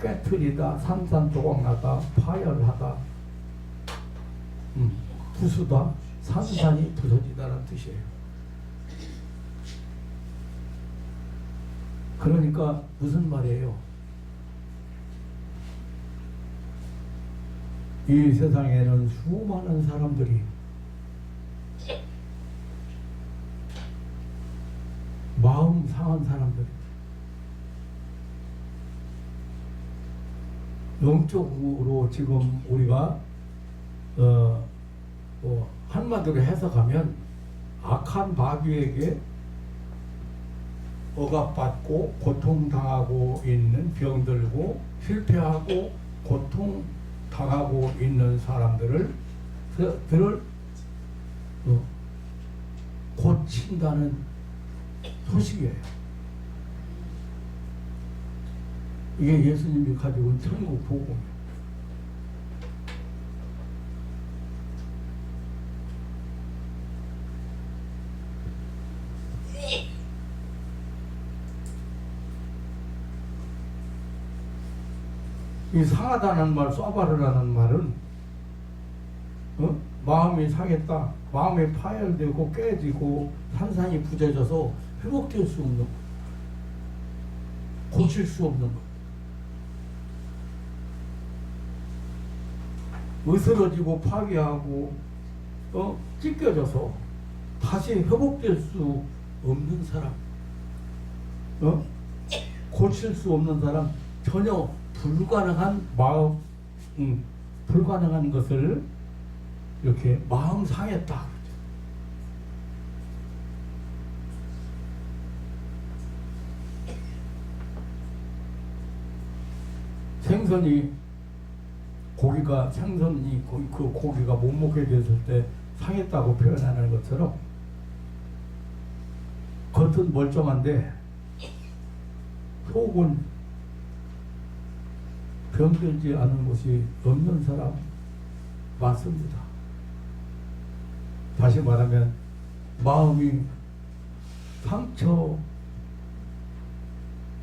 깨트리다, 산산조각나다, 파열하다, 부수다, 산산이 부서지다는 뜻이에요. 그러니까 무슨 말이에요? 이 세상에는 수많은 사람들이 마음 상한 사람들, 영적으로 지금 우리가 한마디로 해석하면 악한 마귀에게 억압받고 고통당하고 있는, 병들고 실패하고 고통당하고 있는 사람들을 고친다는 소식이에요. 이게 예수님이 가지고 온 천국 복음이에요. 이 상하다는 말, 쏴바르라는 말은 마음이 상했다, 마음이 파열되고 깨지고 산산이 부서져서 회복될 수 없는 것, 고칠 수 없는 것, 으스러지고 파괴하고 찢겨져서 다시 회복될 수 없는 사람, 고칠 수 없는 사람, 전혀 불가능한 불가능한 것을 이렇게 마음 상했다. 그 고기가 못 먹게 됐을 때 상했다고 표현하는 것처럼, 겉은 멀쩡한데 속은 병들지 않은 것이 없는 사람 맞습니다. 다시 말하면 마음이 상처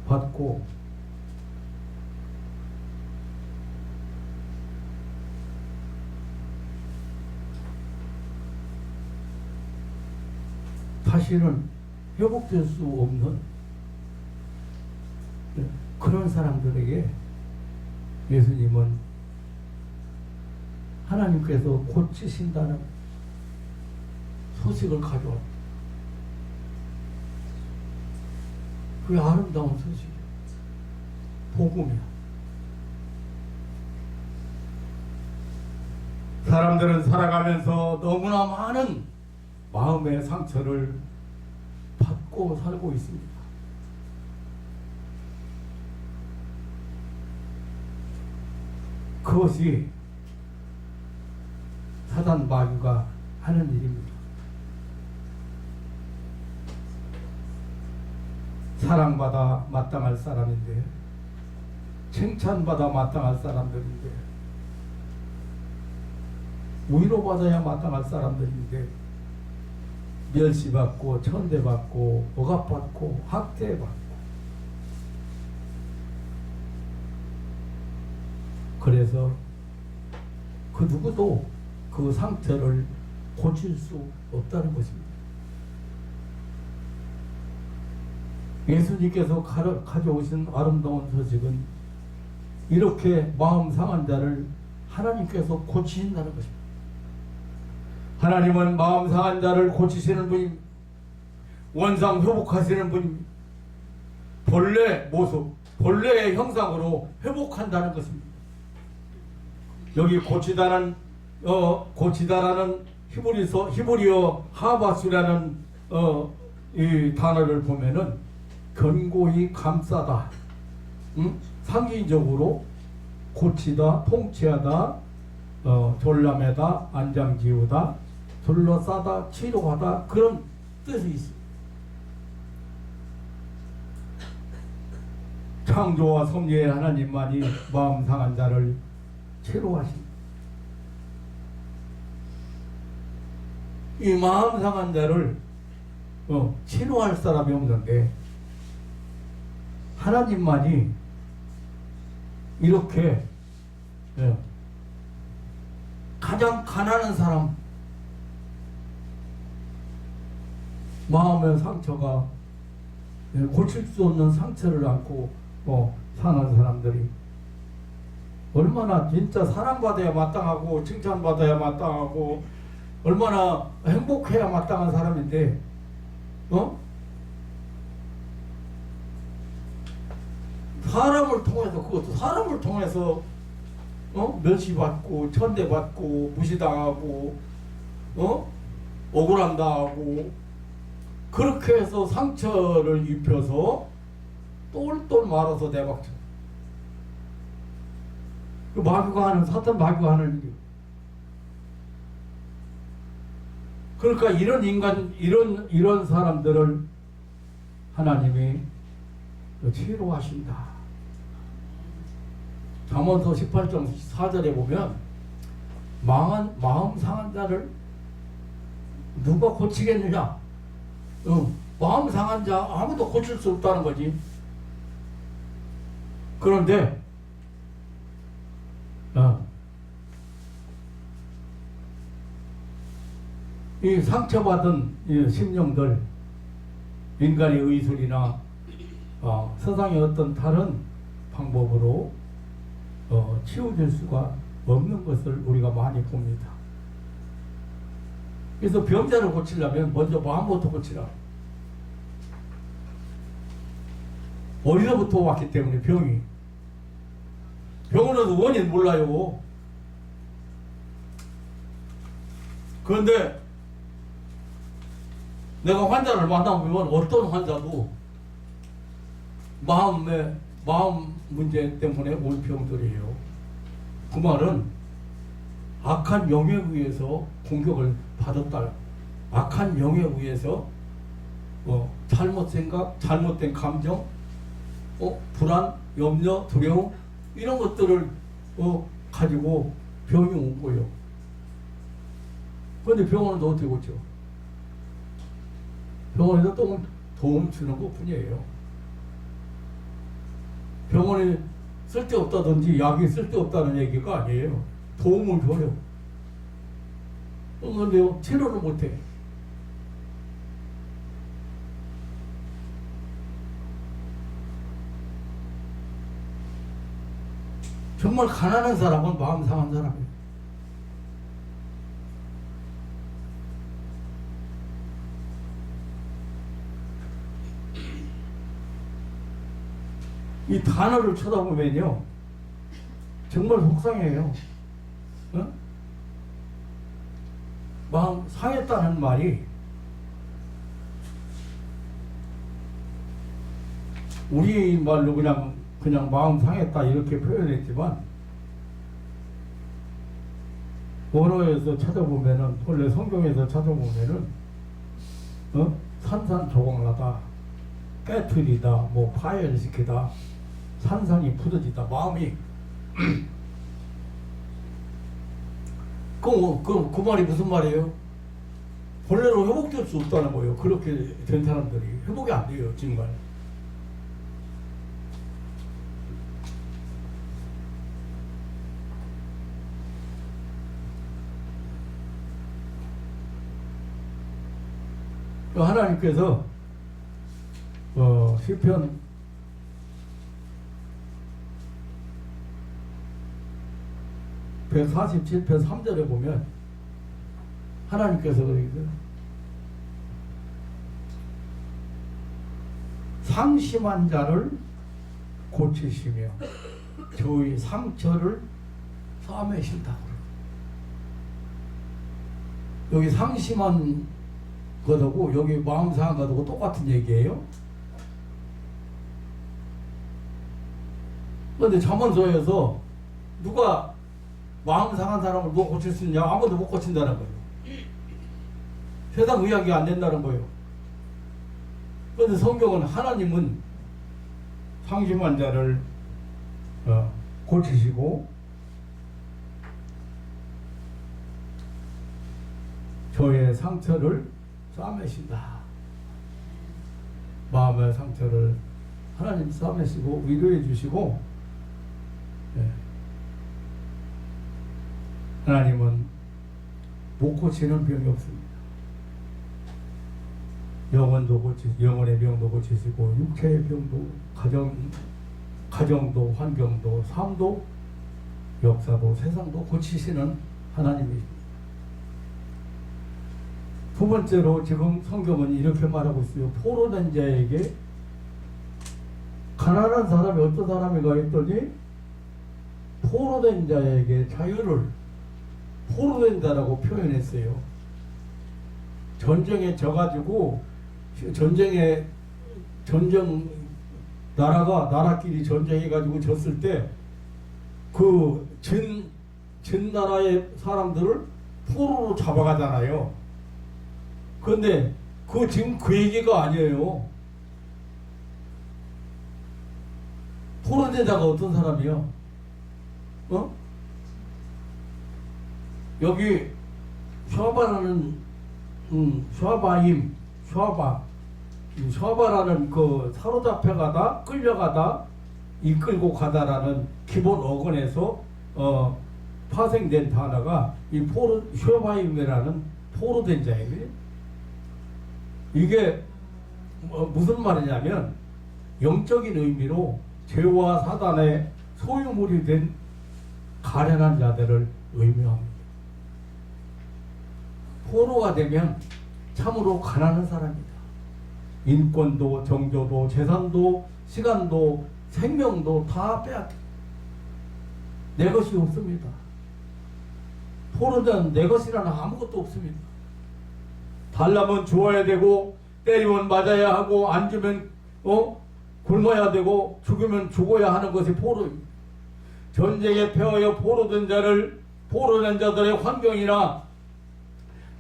받고 다시는 회복될 수 없는 그런 사람들에게 예수님은 하나님께서 고치신다는 소식을 가져왔다. 그게 아름다운 소식이야. 복음이야. 사람들은 살아가면서 너무나 많은 마음의 상처를 받고 살고 있습니다. 그것이 사단 마귀가 하는 일입니다. 사랑받아 마땅할 사람인데, 칭찬받아 마땅할 사람들인데, 위로받아야 마땅할 사람들인데 멸시받고 천대받고 억압받고 학대받고, 그래서 그 누구도 그 상처를 고칠 수 없다는 것입니다. 예수님께서 가져오신 아름다운 소식은 이렇게 마음 상한 자를 하나님께서 고치신다는 것입니다. 하나님은 마음 상한 자를 고치시는 분입니다. 원상 회복하시는 분입니다. 본래 모습, 본래의 형상으로 회복한다는 것입니다. 여기 고치다라는 히브리어 하바수라는 이 단어를 보면은 견고히 감싸다, 상징적으로 고치다, 통치하다, 졸라매다, 안장지우다, 둘러싸다, 치료하다, 그런 뜻이 있습니다. 창조와 섭리의 하나님만이 마음 상한 자를 치료하십니다. 이 마음 상한 자를 치료할 사람이 없는데 하나님만이 이렇게 가장 가난한 사람, 마음의 상처가 고칠 수 없는 상처를 안고 사는 사람들이 얼마나 진짜 사랑받아야 마땅하고 칭찬받아야 마땅하고 얼마나 행복해야 마땅한 사람인데 사람을 통해서, 그것도 사람을 통해서 멸시받고 천대받고 무시당하고 억울함당하고 그렇게 해서 상처를 입혀서 똘똘 말아서 내박쳐. 그 마귀가 하는, 사탄 마귀가 하는 일이에요. 그러니까 이런 인간, 이런 사람들을 하나님이 치료하신다. 잠언서 18장 4절에 보면 마음 상한 자를 누가 고치겠느냐? 마음 상한 자 아무도 고칠 수 없다는 거지. 그런데 이 상처받은 이 심령들, 인간의 의술이나 세상의 어떤 다른 방법으로 치유될 수가 없는 것을 우리가 많이 봅니다. 그래서 병자를 고치려면 먼저 마음부터 고치라. 어디서부터 왔기 때문에 병이. 병원에서 원인 몰라요. 그런데 내가 환자를 만나보면 어떤 환자도 마음 문제 때문에 온 병들이에요. 그 말은 악한 영에 의해서 공격을 받았다. 악한 영에 의해서 잘못 생각, 잘못된 감정, 불안, 염려, 두려움 이런 것들을 가지고 병이 온 거예요. 그런데 병원은 어떻게 고쳐? 병원에서 도움 주는 것 뿐이에요. 병원에 쓸데없다든지 약이 쓸데없다는 얘기가 아니에요. 도움을 줘요. 그런데 치료를 못해. 정말 가난한 사람은 마음 상한 사람이에요. 이 단어를 쳐다보면요, 정말 속상해요. 어? 마음 상했다는 말이 우리 말로 그냥 마음 상했다 이렇게 표현했지만, 원어에서 찾아보면은, 원래 성경에서 찾아보면은 산산조각나다, 깨트리다, 뭐 파열시키다, 산산이 부서지다, 마음이 그 말이 무슨 말이에요? 본래로 회복될 수 없다는 거예요. 그렇게 된 사람들이 회복이 안 돼요, 정말. 하나님께서 시편 147편 3절에 보면 하나님께서 그러거든요. 상심한 자를 고치시며 저희 상처를 싸매신다. 여기 상심한 것하고 여기 마음 상한 것하고 똑같은 얘기예요. 그런데 잠언서에서 누가 마음 상한 사람을 누가 고칠 수 있냐? 아무도 못 고친다는 거예요. 세상 의학이 안 된다는 거예요. 그런데 성경은 하나님은 상심한 자를 고치시고 저의 상처를 싸매신다. 마음의 상처를 하나님 싸매시고 위로해 주시고, 하나님은 못 고치는 병이 없습니다. 영혼의 병도 고치시고 육체의 병도, 가정도, 환경도, 삶도, 역사도, 세상도 고치시는 하나님이십니다. 두 번째로 지금 성경은 이렇게 말하고 있어요. 포로된 자에게, 가난한 사람이 어떤 사람인가 했더니 포로된 자에게 자유를, 포로된 자라고 표현했어요. 전쟁에 져가지고 나라끼리 전쟁해가지고 졌을 때 그 진 나라의 사람들을 포로로 잡아가잖아요. 그런데 지금 그 얘기가 아니에요. 포로된 자가 어떤 사람이요? 여기 슈아바라는 슈아바라는 그 사로잡혀가다, 끌려가다, 이끌고 가다라는 기본 어근에서 파생된 단어가 이 슈아바임이라는 포로된 자예요. 이게 무슨 말이냐면 영적인 의미로 죄와 사단의 소유물이 된 가련한 자들을 의미합니다. 포로가 되면 참으로 가난한 사람이다. 인권도, 정조도, 재산도, 시간도, 생명도 다 빼앗겨. 내 것이 없습니다. 포로는 내 것이라는 아무것도 없습니다. 달라면 주어야 되고, 때리면 맞아야 하고, 안 주면 굶어야 되고, 죽으면 죽어야 하는 것이 포로입니다. 전쟁에 패하여 포로된 자들의 환경이나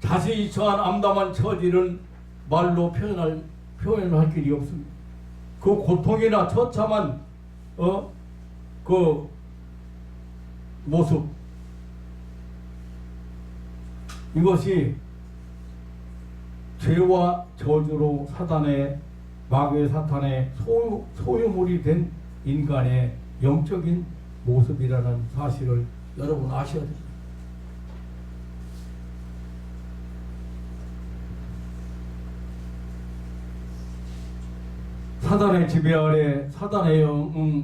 자신이 처한 암담한 처지를 말로 표현할 길이 없습니다. 그 고통이나 처참한 그 모습, 이것이 죄와 저주로 마귀의 사탄의 소유물이 된 인간의 영적인 모습이라는 사실을 여러분 아셔야 됩니다. 사단의 지배 아래, 사단의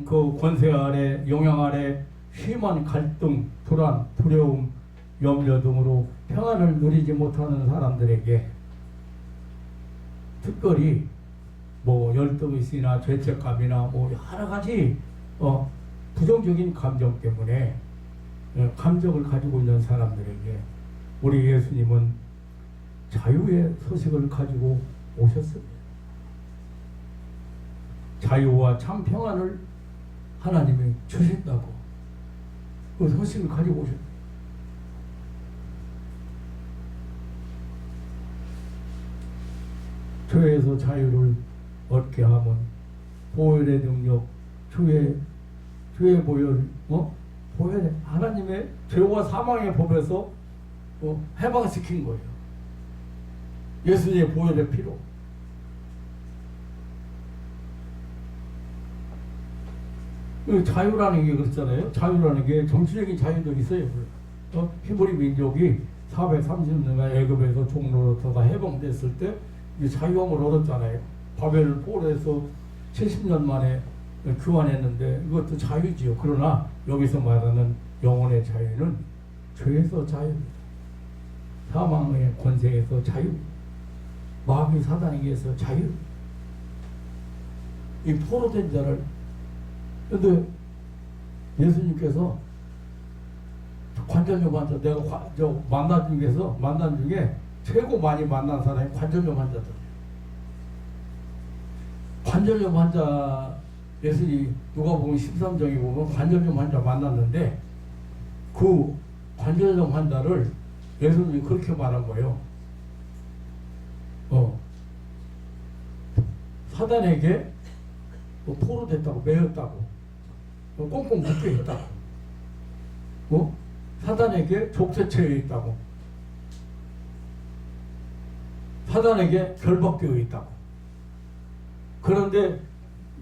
그 권세 아래, 영향 아래 심한 갈등, 불안, 두려움, 염려 등으로 평안을 누리지 못하는 사람들에게 특별히 뭐 열등의식이나 죄책감이나 뭐 여러 가지 부정적인 감정 때문에 감정을 가지고 있는 사람들에게 우리 예수님은 자유의 소식을 가지고 오셨습니다. 자유와 참 평안을 하나님이 주신다고 그 소식을 가지고 오셨습니다. 죄에서 자유를 얻게 하면 보혈의 능력, 주의 보혈, 보혈 하나님의 죄와 사망의 법에서 해방시킨 거예요. 예수님의 보혈의 피로. 자유라는 게 그렇잖아요. 자유라는 게 정치적인 자유도 있어요. 히브리 민족이 430년간 애굽에서 종로로서 다 해방됐을 때 자유함을 얻었잖아요. 바벨 폴에서 70년 만에 교환했는데 이것도 자유지요. 그러나 여기서 말하는 영혼의 자유는 죄에서 자유입니다. 사망의 권세에서 자유, 마귀 사단에게서 자유. 이 포로된 자를 근데 예수님께서 관절염 환자 내가 만난 중에 최고 많이 만난 사람이 관절염 환자들이에요. 관절염 환자 예수님 누가복음 13장에 보면 관절염 환자 만났는데 그 관절염 환자를 예수님이 그렇게 말한 거예요. 사단에게 포로됐다고 매였다고 꽁꽁 묶여 있다고 사단에게 족쇄체에 있다고 사단에게 결박되어 있다고. 그런데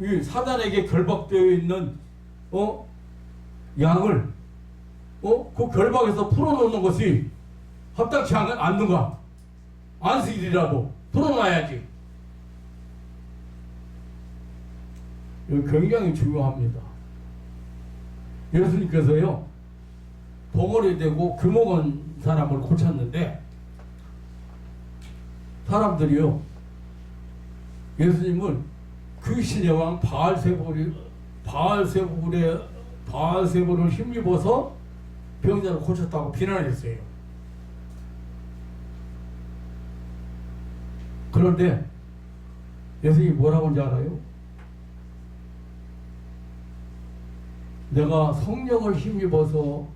이 사단에게 결박되어 있는 양을 그 결박에서 풀어놓는 것이 합당치 않는가? 안식일이라도 풀어놔야지. 이거 굉장히 중요합니다. 예수님께서요 덩어리 되고 규모건 사람을 고쳤는데 사람들이요 예수님을 귀신의 왕 바알세불을 힘입어서 병자를 고쳤다고 비난했어요. 그런데 예수님이 뭐라고 하는지 알아요? 내가 성령을 힘입어서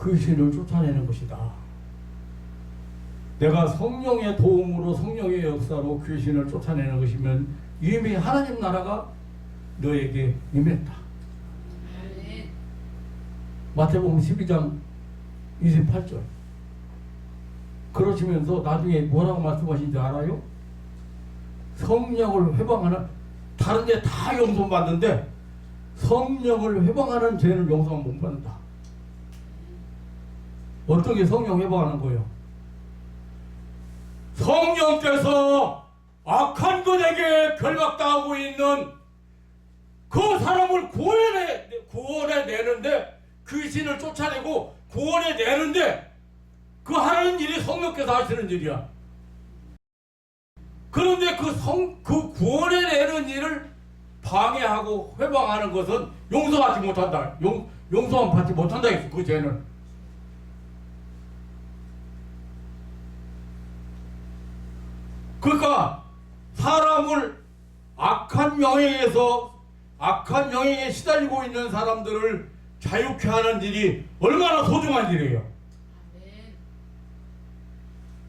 귀신을 쫓아내는 것이다. 내가 성령의 도움으로 성령의 역사로 귀신을 쫓아내는 것이면 이미 하나님 나라가 너에게 임했다. 마태복음 12장 28절. 그러시면서 나중에 뭐라고 말씀하신지 알아요? 성령을 회방하는 다른 데 다 용서 받는데 성령을 회방하는 죄는 용서 못 받는다. 어떻게 성령 회방하는 거예요? 성령께서 악한 것에게 결박당하고 있는 그 사람을 구원해 내는데 귀신을 쫓아내고 구원해 내는데 그 하는 일이 성령께서 하시는 일이야. 그런데 그 구원해 내는 일을 방해하고 회방하는 것은 용서하지 못한다. 용서만 받지 못한다 했어. 그 죄는. 그러니까 사람을 악한 영향에 시달리고 있는 사람들을 자유케 하는 일이 얼마나 소중한 일이에요.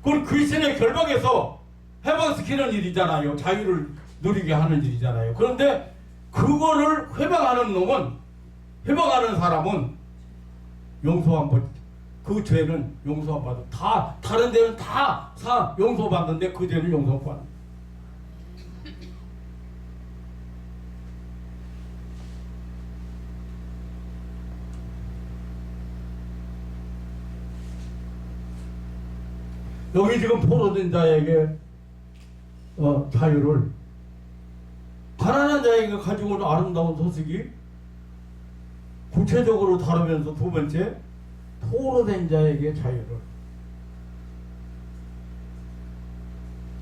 그건 귀신의 결박에서 해방시키는 일이잖아요. 자유를 누리게 하는 일이잖아요. 그런데 그거를 회방하는 사람은 용서 안 받. 그 죄는 용서 안 받아. 다 다른 데는 다 용서 받는데 그 죄는 용서 안 받아. 여기 지금 포로된 자에게 자유를 가난한 자에게 가지고 온 아름다운 소식이 구체적으로 다루면서 두 번째, 포로된 자에게 자유를.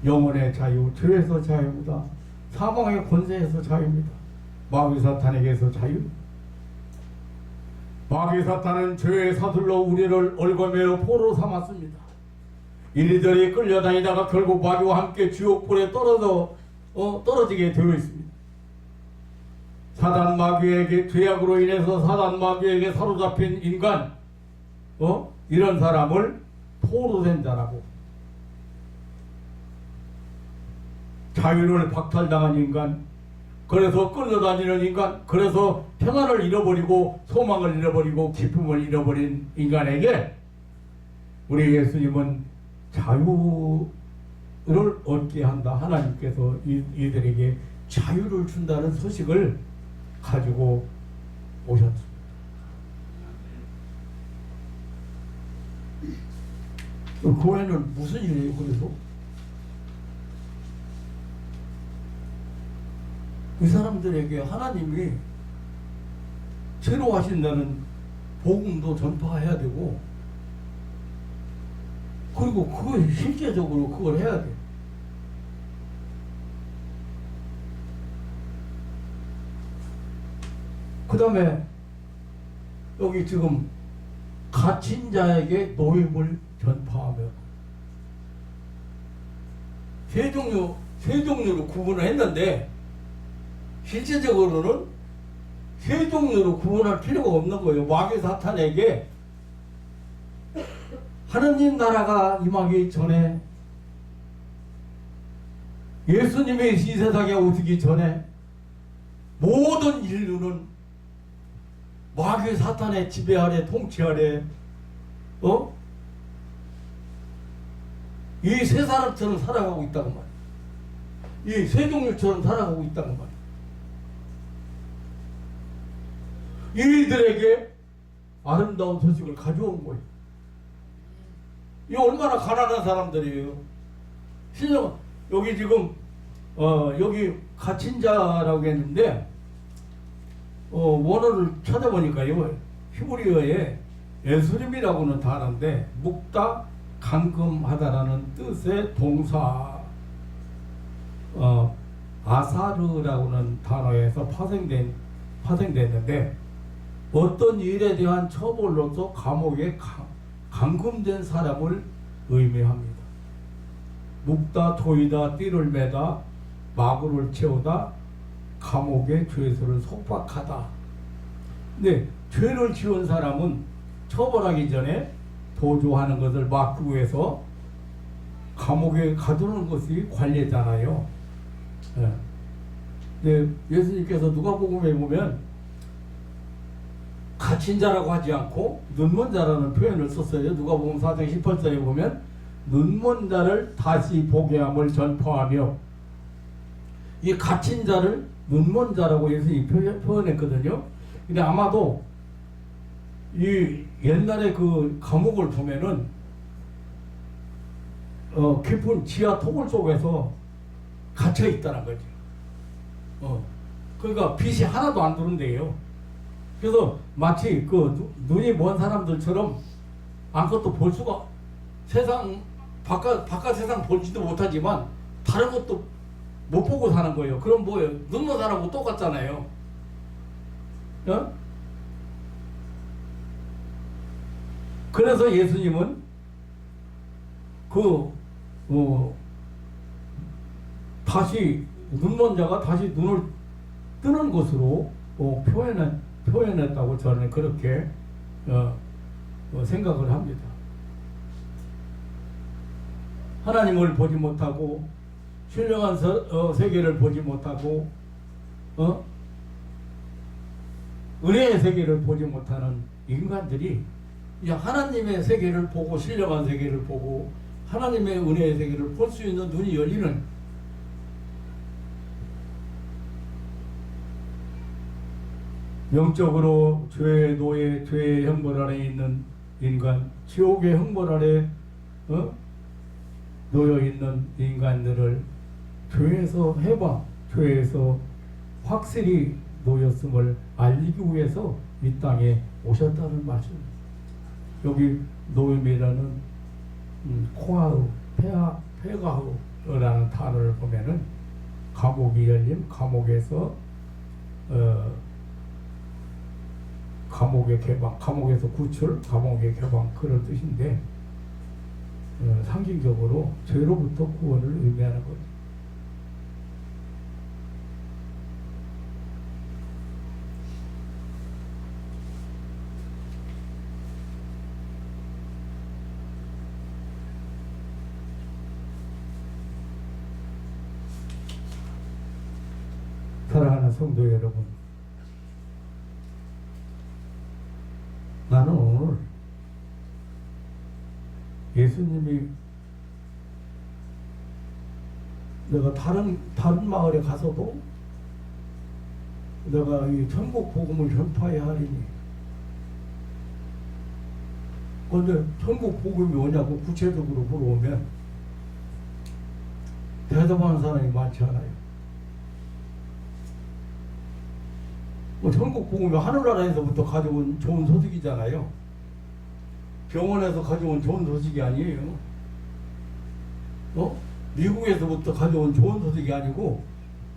영혼의 자유, 죄에서 자유입니다. 사망의 권세에서 자유입니다. 마귀 사탄에게서 자유. 마귀 사탄은 죄의 사슬로 우리를 얽어매어 포로 삼았습니다. 이리저리 끌려다니다가 결국 마귀와 함께 지옥불에 떨어지게 되어 있습니다. 사단 마귀에게, 죄악으로 인해서 사단 마귀에게 사로잡힌 인간, 이런 사람을 포로된 자라고. 자유를 박탈당한 인간, 그래서 끌려다니는 인간, 그래서 평안을 잃어버리고 소망을 잃어버리고 기쁨을 잃어버린 인간에게 우리 예수님은 자유를 얻게 한다. 하나님께서 이들에게 자유를 준다는 소식을 가지고 오셨습니다. 그 외에는 무슨 일이에요? 그래서 이 사람들에게 하나님이 새로 하신다는 복음도 전파해야 되고, 그리고 그걸 실제적으로 그걸 해야 돼. 그 다음에 여기 지금 갇힌 자에게 노임을 전파하며, 세 종류로 구분을 했는데 실제적으로는 세 종류로 구분할 필요가 없는 거예요. 마귀 사탄에게 하느님 나라가 임하기 전에, 예수님의 이 세상에 오시기 전에 모든 인류는 마귀 사탄의 지배 아래, 통치 아래, 이 세 사람처럼 살아가고 있다고 말이에요. 이 세 종류처럼 살아가고 있다고 말이에요. 이들에게 아름다운 소식을 가져온 거예요. 이 얼마나 가난한 사람들이에요. 실력, 여기 지금 여기 갇힌 자라고 했는데 원어를 찾아보니까요, 히브리어에 에스림이라고는 단어인데 묵다, 감금하다라는 뜻의 동사 아사르라고는 단어에서 파생됐는데 어떤 일에 대한 처벌로서 감옥에 감금된 사람을 의미합니다. 묵다, 조이다, 띠를 매다, 마구를 채우다, 감옥의 죄수를 속박하다. 근데 죄를 지은 사람은 처벌하기 전에 도주하는 것을 막기 위해서 감옥에 가두는 것이 관례잖아요. 네, 예수님께서 누가복음에 보면 갇힌 자라고 하지 않고 눈먼 자라는 표현을 썼어요. 누가복음 4장 18절에 보면 눈먼 자를 다시 보게 함을 전파하며, 이 갇힌 자를 눈먼 자라고 예수님이 표현했거든요. 근데 아마도 이 옛날에 그 감옥을 보면은 깊은 지하 토굴 속에서 갇혀 있다는 거죠. 그러니까 빛이 하나도 안 들어온대요. 그래서 마치 그 눈이 먼 사람들처럼 아무것도 볼 수가, 세상 바깥 세상 볼지도 못하지만 다른 것도 못 보고 사는 거예요. 그럼 뭐예요? 눈먼 사람하고 똑같잖아요. 그래서 예수님은 다시 눈먼 자가 다시 눈을 뜨는 것으로 표현했다고 저는 그렇게 생각을 합니다. 하나님을 보지 못하고 신령한 세계를 보지 못하고 은혜의 세계를 보지 못하는 인간들이 하나님의 세계를 보고 신령한 세계를 보고 하나님의 은혜의 세계를 볼 수 있는 눈이 열리는, 영적으로 죄의 노예, 죄의 형벌 아래 있는 인간, 지옥의 형벌 아래 놓여 있는 인간들을 죄에서 해방, 죄에서 확실히 놓였음을 알리기 위해서 이 땅에 오셨다는 말씀입니다. 여기 노임이라는 코아우, 페가우라는 단어를 보면은 감옥이 열림, 감옥에서 감옥의 개방, 감옥에서 구출, 감옥의 개방 그런 뜻인데 상징적으로 죄로부터 구원을 의미하는 거죠. 사랑하는 성도 여러분, 나는 오늘 예수님이 내가 다른 마을에 가서도 내가 이 천국 복음을 전파해야 하리니, 그런데 천국 복음이 뭐냐고 구체적으로 물어보면 대답하는 사람이 많지 않아요. 천국 복음이 하늘나라에서부터 가져온 좋은 소식이잖아요. 병원에서 가져온 좋은 소식이 아니에요. 미국에서부터 가져온 좋은 소식이 아니고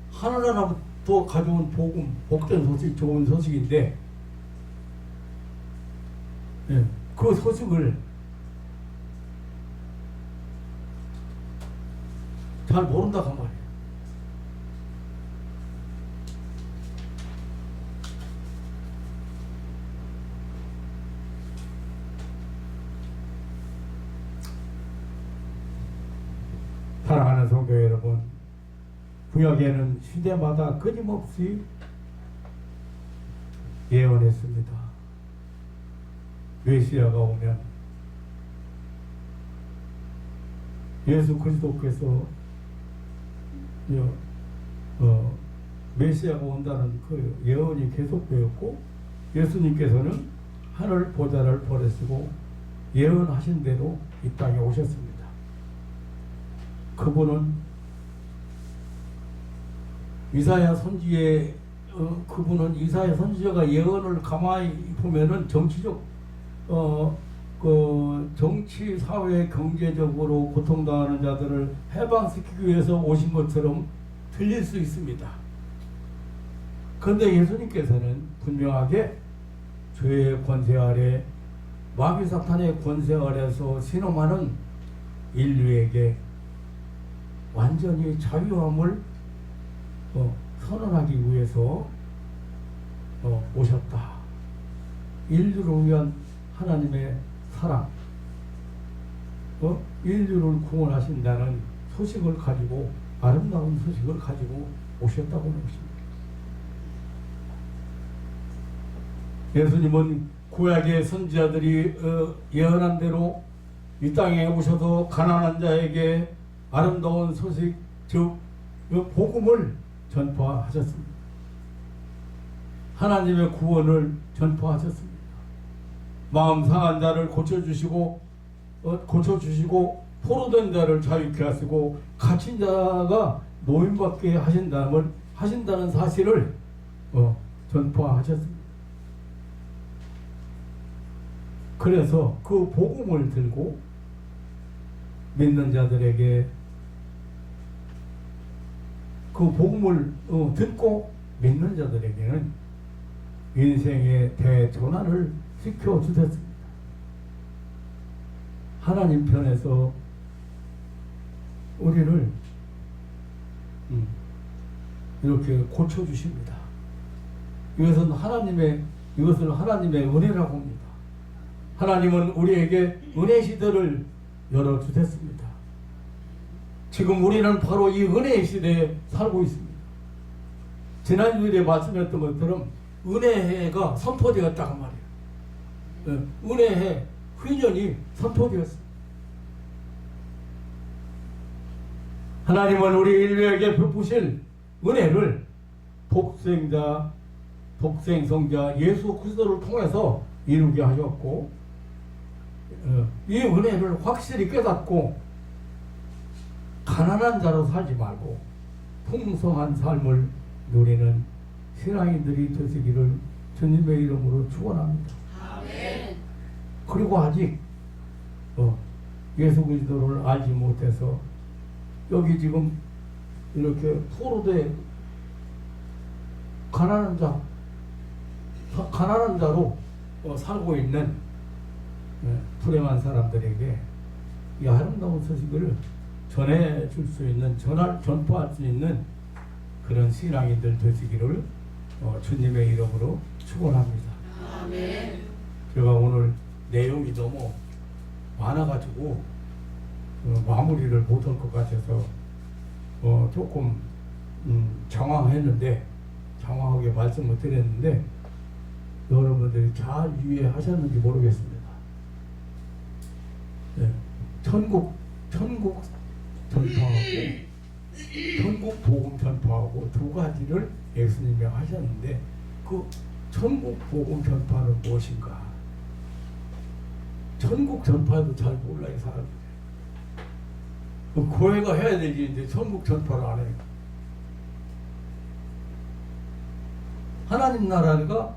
하늘나라부터 가져온 복음, 복된 소식, 좋은 소식인데, 그 소식을 잘 모른다 그 말이에요. 사랑하는 성도 여러분, 구약에는 시대마다 끊임없이 예언했습니다. 메시아가 오면 예수 그리스도께서 메시아가 온다는 그 예언이 계속되었고, 예수님께서는 하늘 보좌를 버리시고 예언하신 대로 이 땅에 오셨습니다. 그분은 이사야 선지의 그분은 이사야 선지자가 예언을 가만히 보면은 정치적 그 정치 사회 경제적으로 고통당하는 자들을 해방시키기 위해서 오신 것처럼 들릴 수 있습니다. 그런데 예수님께서는 분명하게 죄의 권세 아래, 마귀 사탄의 권세 아래서 신음하는 인류에게 완전히 자유함을 선언하기 위해서 오셨다. 인류를 위한 하나님의 사랑, 인류를 구원하신다는 소식을 가지고, 아름다운 소식을 가지고 오셨다고 하는 것입니다. 예수님은 구약의 선지자들이 예언한 대로 이 땅에 오셔서 가난한 자에게 아름다운 소식, 즉 복음을 전파하셨습니다. 하나님의 구원을 전파하셨습니다. 마음 상한 자를 고쳐주시고 포로된 자를 자유케 하시고 갇힌 자가 노임받게 하신다는 사실을 전파하셨습니다. 그래서 그 복음을 들고 믿는 자들에게, 그 복음을 듣고 믿는 자들에게는 인생의 대전환을 시켜주셨습니다. 하나님 편에서 우리를 이렇게 고쳐주십니다. 이것을 하나님의 은혜라고 합니다. 하나님은 우리에게 은혜 시대를 열어주셨습니다. 지금 우리는 바로 이 은혜의 시대에 살고 있습니다. 지난주에 말씀했던 것처럼 은혜해가 선포되었다고 말이에요. 은혜해 휘년이 선포되었습니다. 하나님은 우리 인류에게 베푸실 은혜를 독생성자 예수 그리스도를 통해서 이루게 하셨고, 이 은혜를 확실히 깨닫고 가난한 자로 살지 말고 풍성한 삶을 누리는 신앙인들이 되시기를 주님의 이름으로 축원합니다. 그리고 아직 예수 그리스도를 알지 못해서 여기 지금 이렇게 포로돼 가난한 자로 살고 있는 불행한 사람들에게 이 아름다운 소식을 전해줄 수 있는 전파할 수 있는 그런 신앙인들 되시기를 주님의 이름으로 축원합니다. 아멘. 제가 오늘 내용이 너무 많아가지고 마무리를 못할 것 같아서 조금 장황하게 말씀을 드렸는데 여러분들이 잘 이해하셨는지 모르겠습니다. 네. 천국 전파하고 천국 복음 전파하고 두 가지를 예수님이 하셨는데 그 천국 복음 전파는 무엇인가? 천국 전파도 잘 몰라요, 사람들이. 교회가 해야 될 일인데 천국 전파를 안 해요. 하나님 나라가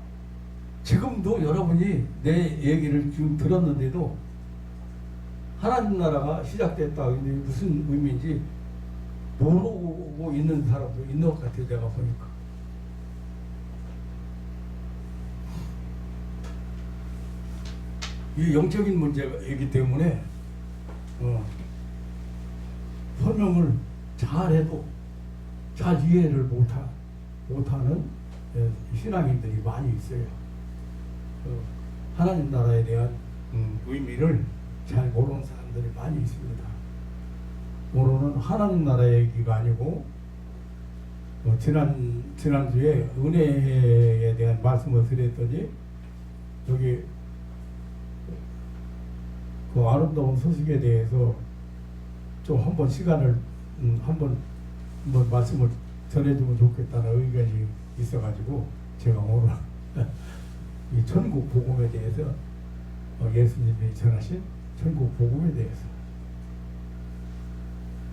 지금도 여러분이 내 얘기를 지금 들었는데도 하나님 나라가 시작됐다. 근데 무슨 의미인지 모르고 있는 사람도 있는 것 같아요, 내가 보니까. 이 영적인 문제이기 때문에 설명을 잘해도 잘 이해를 못하는 신앙인들이 많이 있어요. 하나님 나라에 대한 의미를 잘 모르는 사람들이 많이 있습니다. 오늘은 하나님 나라 얘기가 아니고 지난주에 은혜에 대한 말씀을 드렸더니 여기 그 아름다운 소식에 대해서 좀 한번 시간을 한번 말씀을 전해주면 좋겠다는 의견이 있어가지고 제가 오늘 이 천국 복음에 대해서 예수님이 전하신 천국 복음에 대해서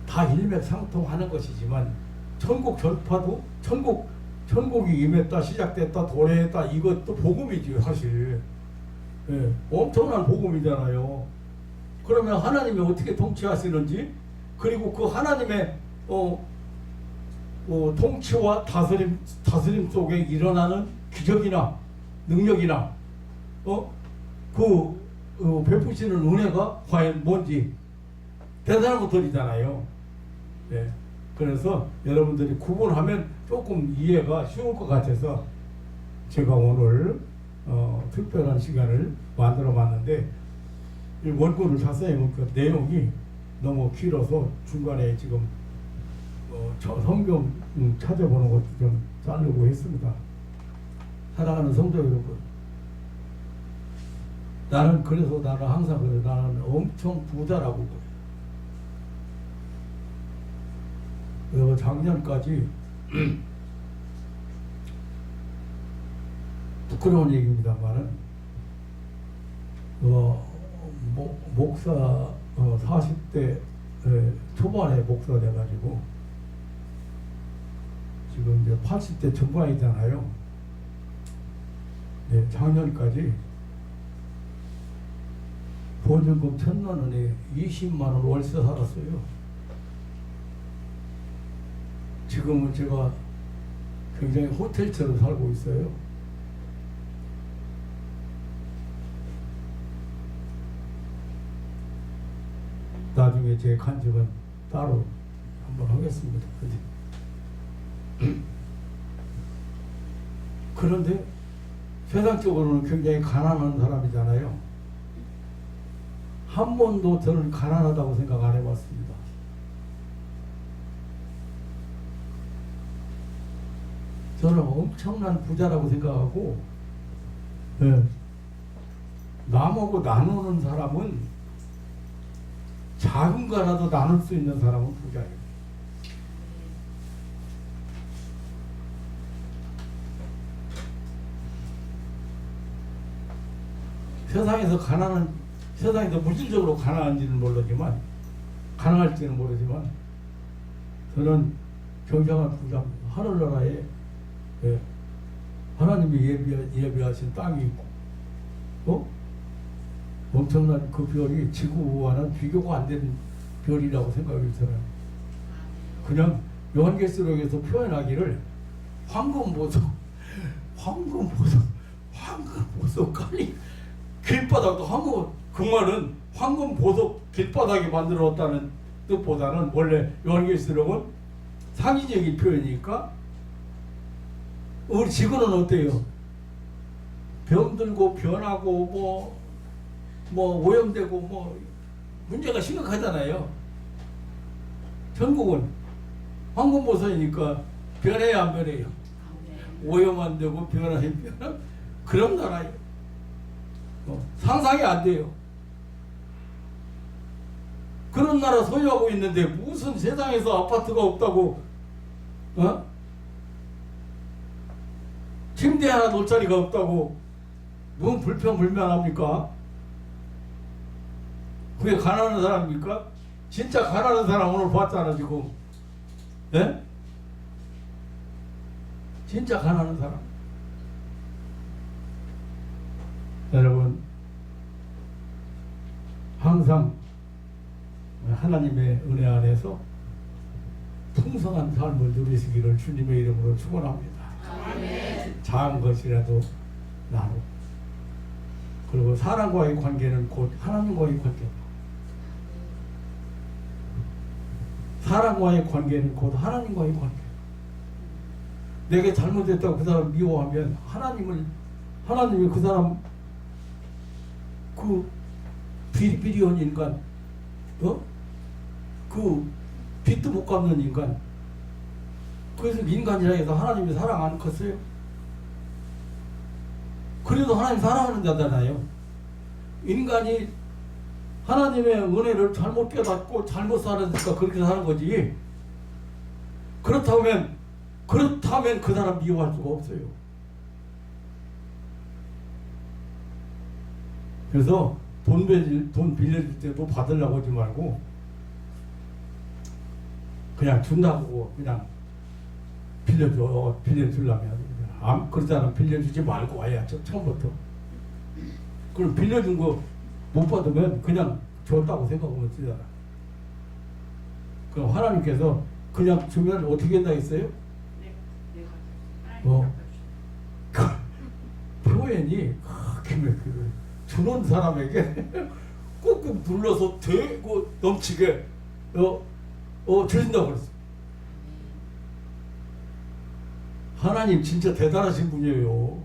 다 일맥상통하는 것이지만 천국 전파도 천국이 임했다 시작됐다 도래했다 이것도 복음이지 사실. 예, 엄청난 복음이잖아요. 그러면 하나님이 어떻게 통치하시는지 그리고 그 하나님의 통치와 다스림 속에 일어나는 기적이나 능력이나 베푸시는 은혜가 과연 뭔지 대단한 것들이잖아요. 네. 그래서 여러분들이 구분하면 조금 이해가 쉬울 것 같아서 제가 오늘 특별한 시간을 만들어 봤는데 이 원고를 자세히 보니까 내용이 너무 길어서 중간에 지금 성경 찾아보는 것도 좀 자르고 했습니다. 사랑하는 성도 여러분, 나는 항상 그래. 나는 엄청 부자라고 그래. 그래서 작년까지 부끄러운 얘기입니다만은 목사 40대 초반에 목사 돼가지고 지금 이제 80대 중반이잖아요. 네, 작년까지 보증금 1,000만 원에 20만 원 월세 살았어요. 지금은 제가 굉장히 호텔처럼 살고 있어요. 나중에 제 간증은 따로 한번 하겠습니다. 그런데 세상적으로는 굉장히 가난한 사람이잖아요. 한 번도 저는 가난하다고 생각 안 해봤습니다. 저는 엄청난 부자라고 생각하고 남하고 나누는 사람은 작은 거라도 나눌 수 있는 사람은 부자예요. 세상에서 물질적으로 가난한지는 모르지만 가능할지는 모르지만 저는 굉장한 부자입니다. 하늘나라에 하나님이 예비하신 땅이 있고, 엄청난 그 별이 지구와는 비교가 안 되는 별이라고 생각이 들어요. 그냥 요한계시록에서 표현하기를 황금보석, 깔리 길바닥도 황금, 그 말은 황금보석 길바닥이 만들었다는 뜻보다는 원래 요한계시록은 상징적인 표현이니까 우리 지구는 어때요? 병들고 변하고 뭐 오염되고 뭐 문제가 심각하잖아요. 천국은 황금보석이니까 변해야 안 변해요? 오염 안 되고 변화해 그런 나라예요. 상상이 안 돼요. 그런 나라 소유하고 있는데 무슨 세상에서 아파트가 없다고 침대 하나 놓을 자리가 없다고 무슨 불평불만합니까? 그게 가난한 사람입니까? 진짜 가난한 사람 오늘 봤잖아 지금. 예? 진짜 가난한 사람. 여러분 항상 하나님의 은혜 안에서 풍성한 삶을 누리시기를 주님의 이름으로 축원합니다. 작은 것이라도 나누고, 그리고 사람과의 관계는 곧 하나님과의 관계다. 사람과의 관계는 곧 하나님과의 관계. 내게 잘못했다고 그 사람 미워하면 하나님이 그 사람 그 비리비리한 인간, 그 빚도 못 갚는 인간, 그래서 인간이라 해서 하나님이 사랑 안 컸어요? 그래도 하나님 사랑하는 자잖아요. 인간이 하나님의 은혜를 잘못 깨닫고 잘못 살았으니까 그렇게 사는 거지. 그렇다면 그 사람 미워할 수가 없어요. 그래서 돈 빌려줄 때도 받으려고 하지 말고 그냥 준다고 그냥 빌려주려면 그러지 않으면 빌려주지 말고 와야 처음부터. 그럼 빌려준 거 못 받으면 그냥 줬다고 생각하면 되잖아. 그럼 하나님께서 그냥 주면 어떻게 된다 했어요? 표현이 기맥히를 주는 사람에게 꾹꾹 눌러서 되고 넘치게 주신다고 그랬어요. 하나님 진짜 대단하신 분이에요.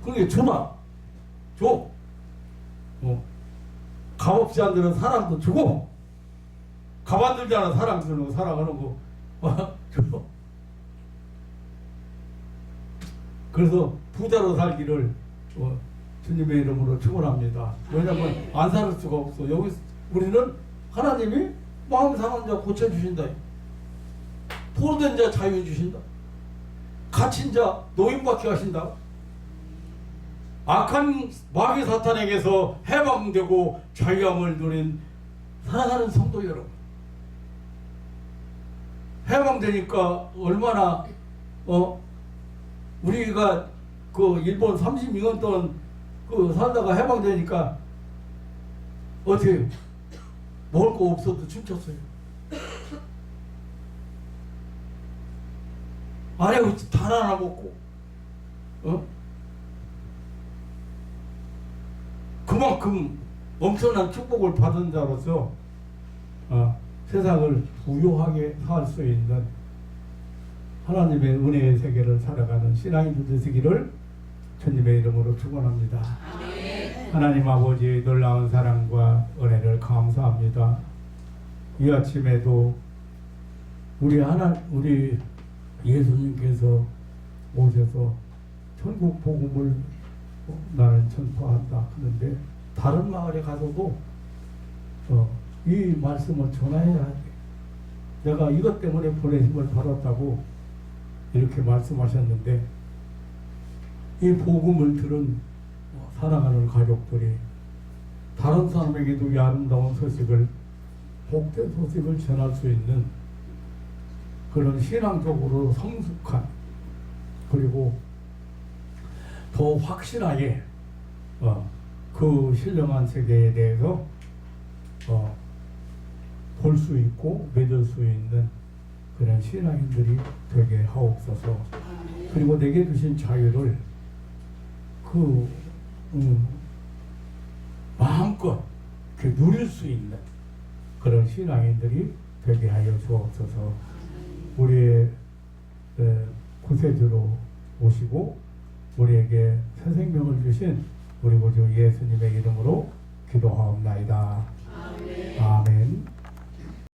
그러니까 줘. 값없이 안 되는 사랑도 주고, 값 안 들지 않은 사랑 주는 거, 사랑하는 거 줘. 그래서 부자로 살기를 주님의 이름으로 축원합니다. 왜냐하면 안 살 수가 없어. 여기 우리는 하나님이 마음 상한 자 고쳐주신다. 포로된 자 자유 주신다. 갇힌 자 노임받게 하신다. 악한 마귀 사탄에게서 해방되고 자유함을 누린 사랑하는 성도 여러분, 해방되니까 얼마나 우리가 그 일본 32년 동안 그 살다가 해방되니까 어떻게 먹을 거 없어도 춤췄어요. 아래 단 하나 먹고 그만큼 엄청난 축복을 받은 자로서 세상을 부유하게 살 수 있는 하나님의 은혜의 세계를 살아가는 신앙인들 되시기를 주님의 이름으로 축원합니다. 하나님 아버지의 놀라운 사랑과 은혜를 감사합니다. 이 아침에도 우리 예수님께서 오셔서 천국 복음을 나는 전파한다 하는데 다른 마을에 가서도 이 말씀을 전해야 돼. 내가 이것 때문에 보내심을 받았다고 이렇게 말씀하셨는데, 이 복음을 들은 사랑하는 가족들이 다른 사람에게도 이 아름다운 소식을, 복된 소식을 전할 수 있는 그런 신앙적으로 성숙한, 그리고 더 확실하게 그 신령한 세계에 대해서 볼 수 있고 믿을 수 있는 그런 신앙인들이 되게 하옵소서. 그리고 내게 주신 자유를 마음껏 누릴 수 있는 그런 신앙인들이 되게 하여 주옵소서. 우리의 구세주로 오시고 우리에게 새 생명을 주신 우리 구주 예수님의 이름으로 기도하옵나이다. 아멘.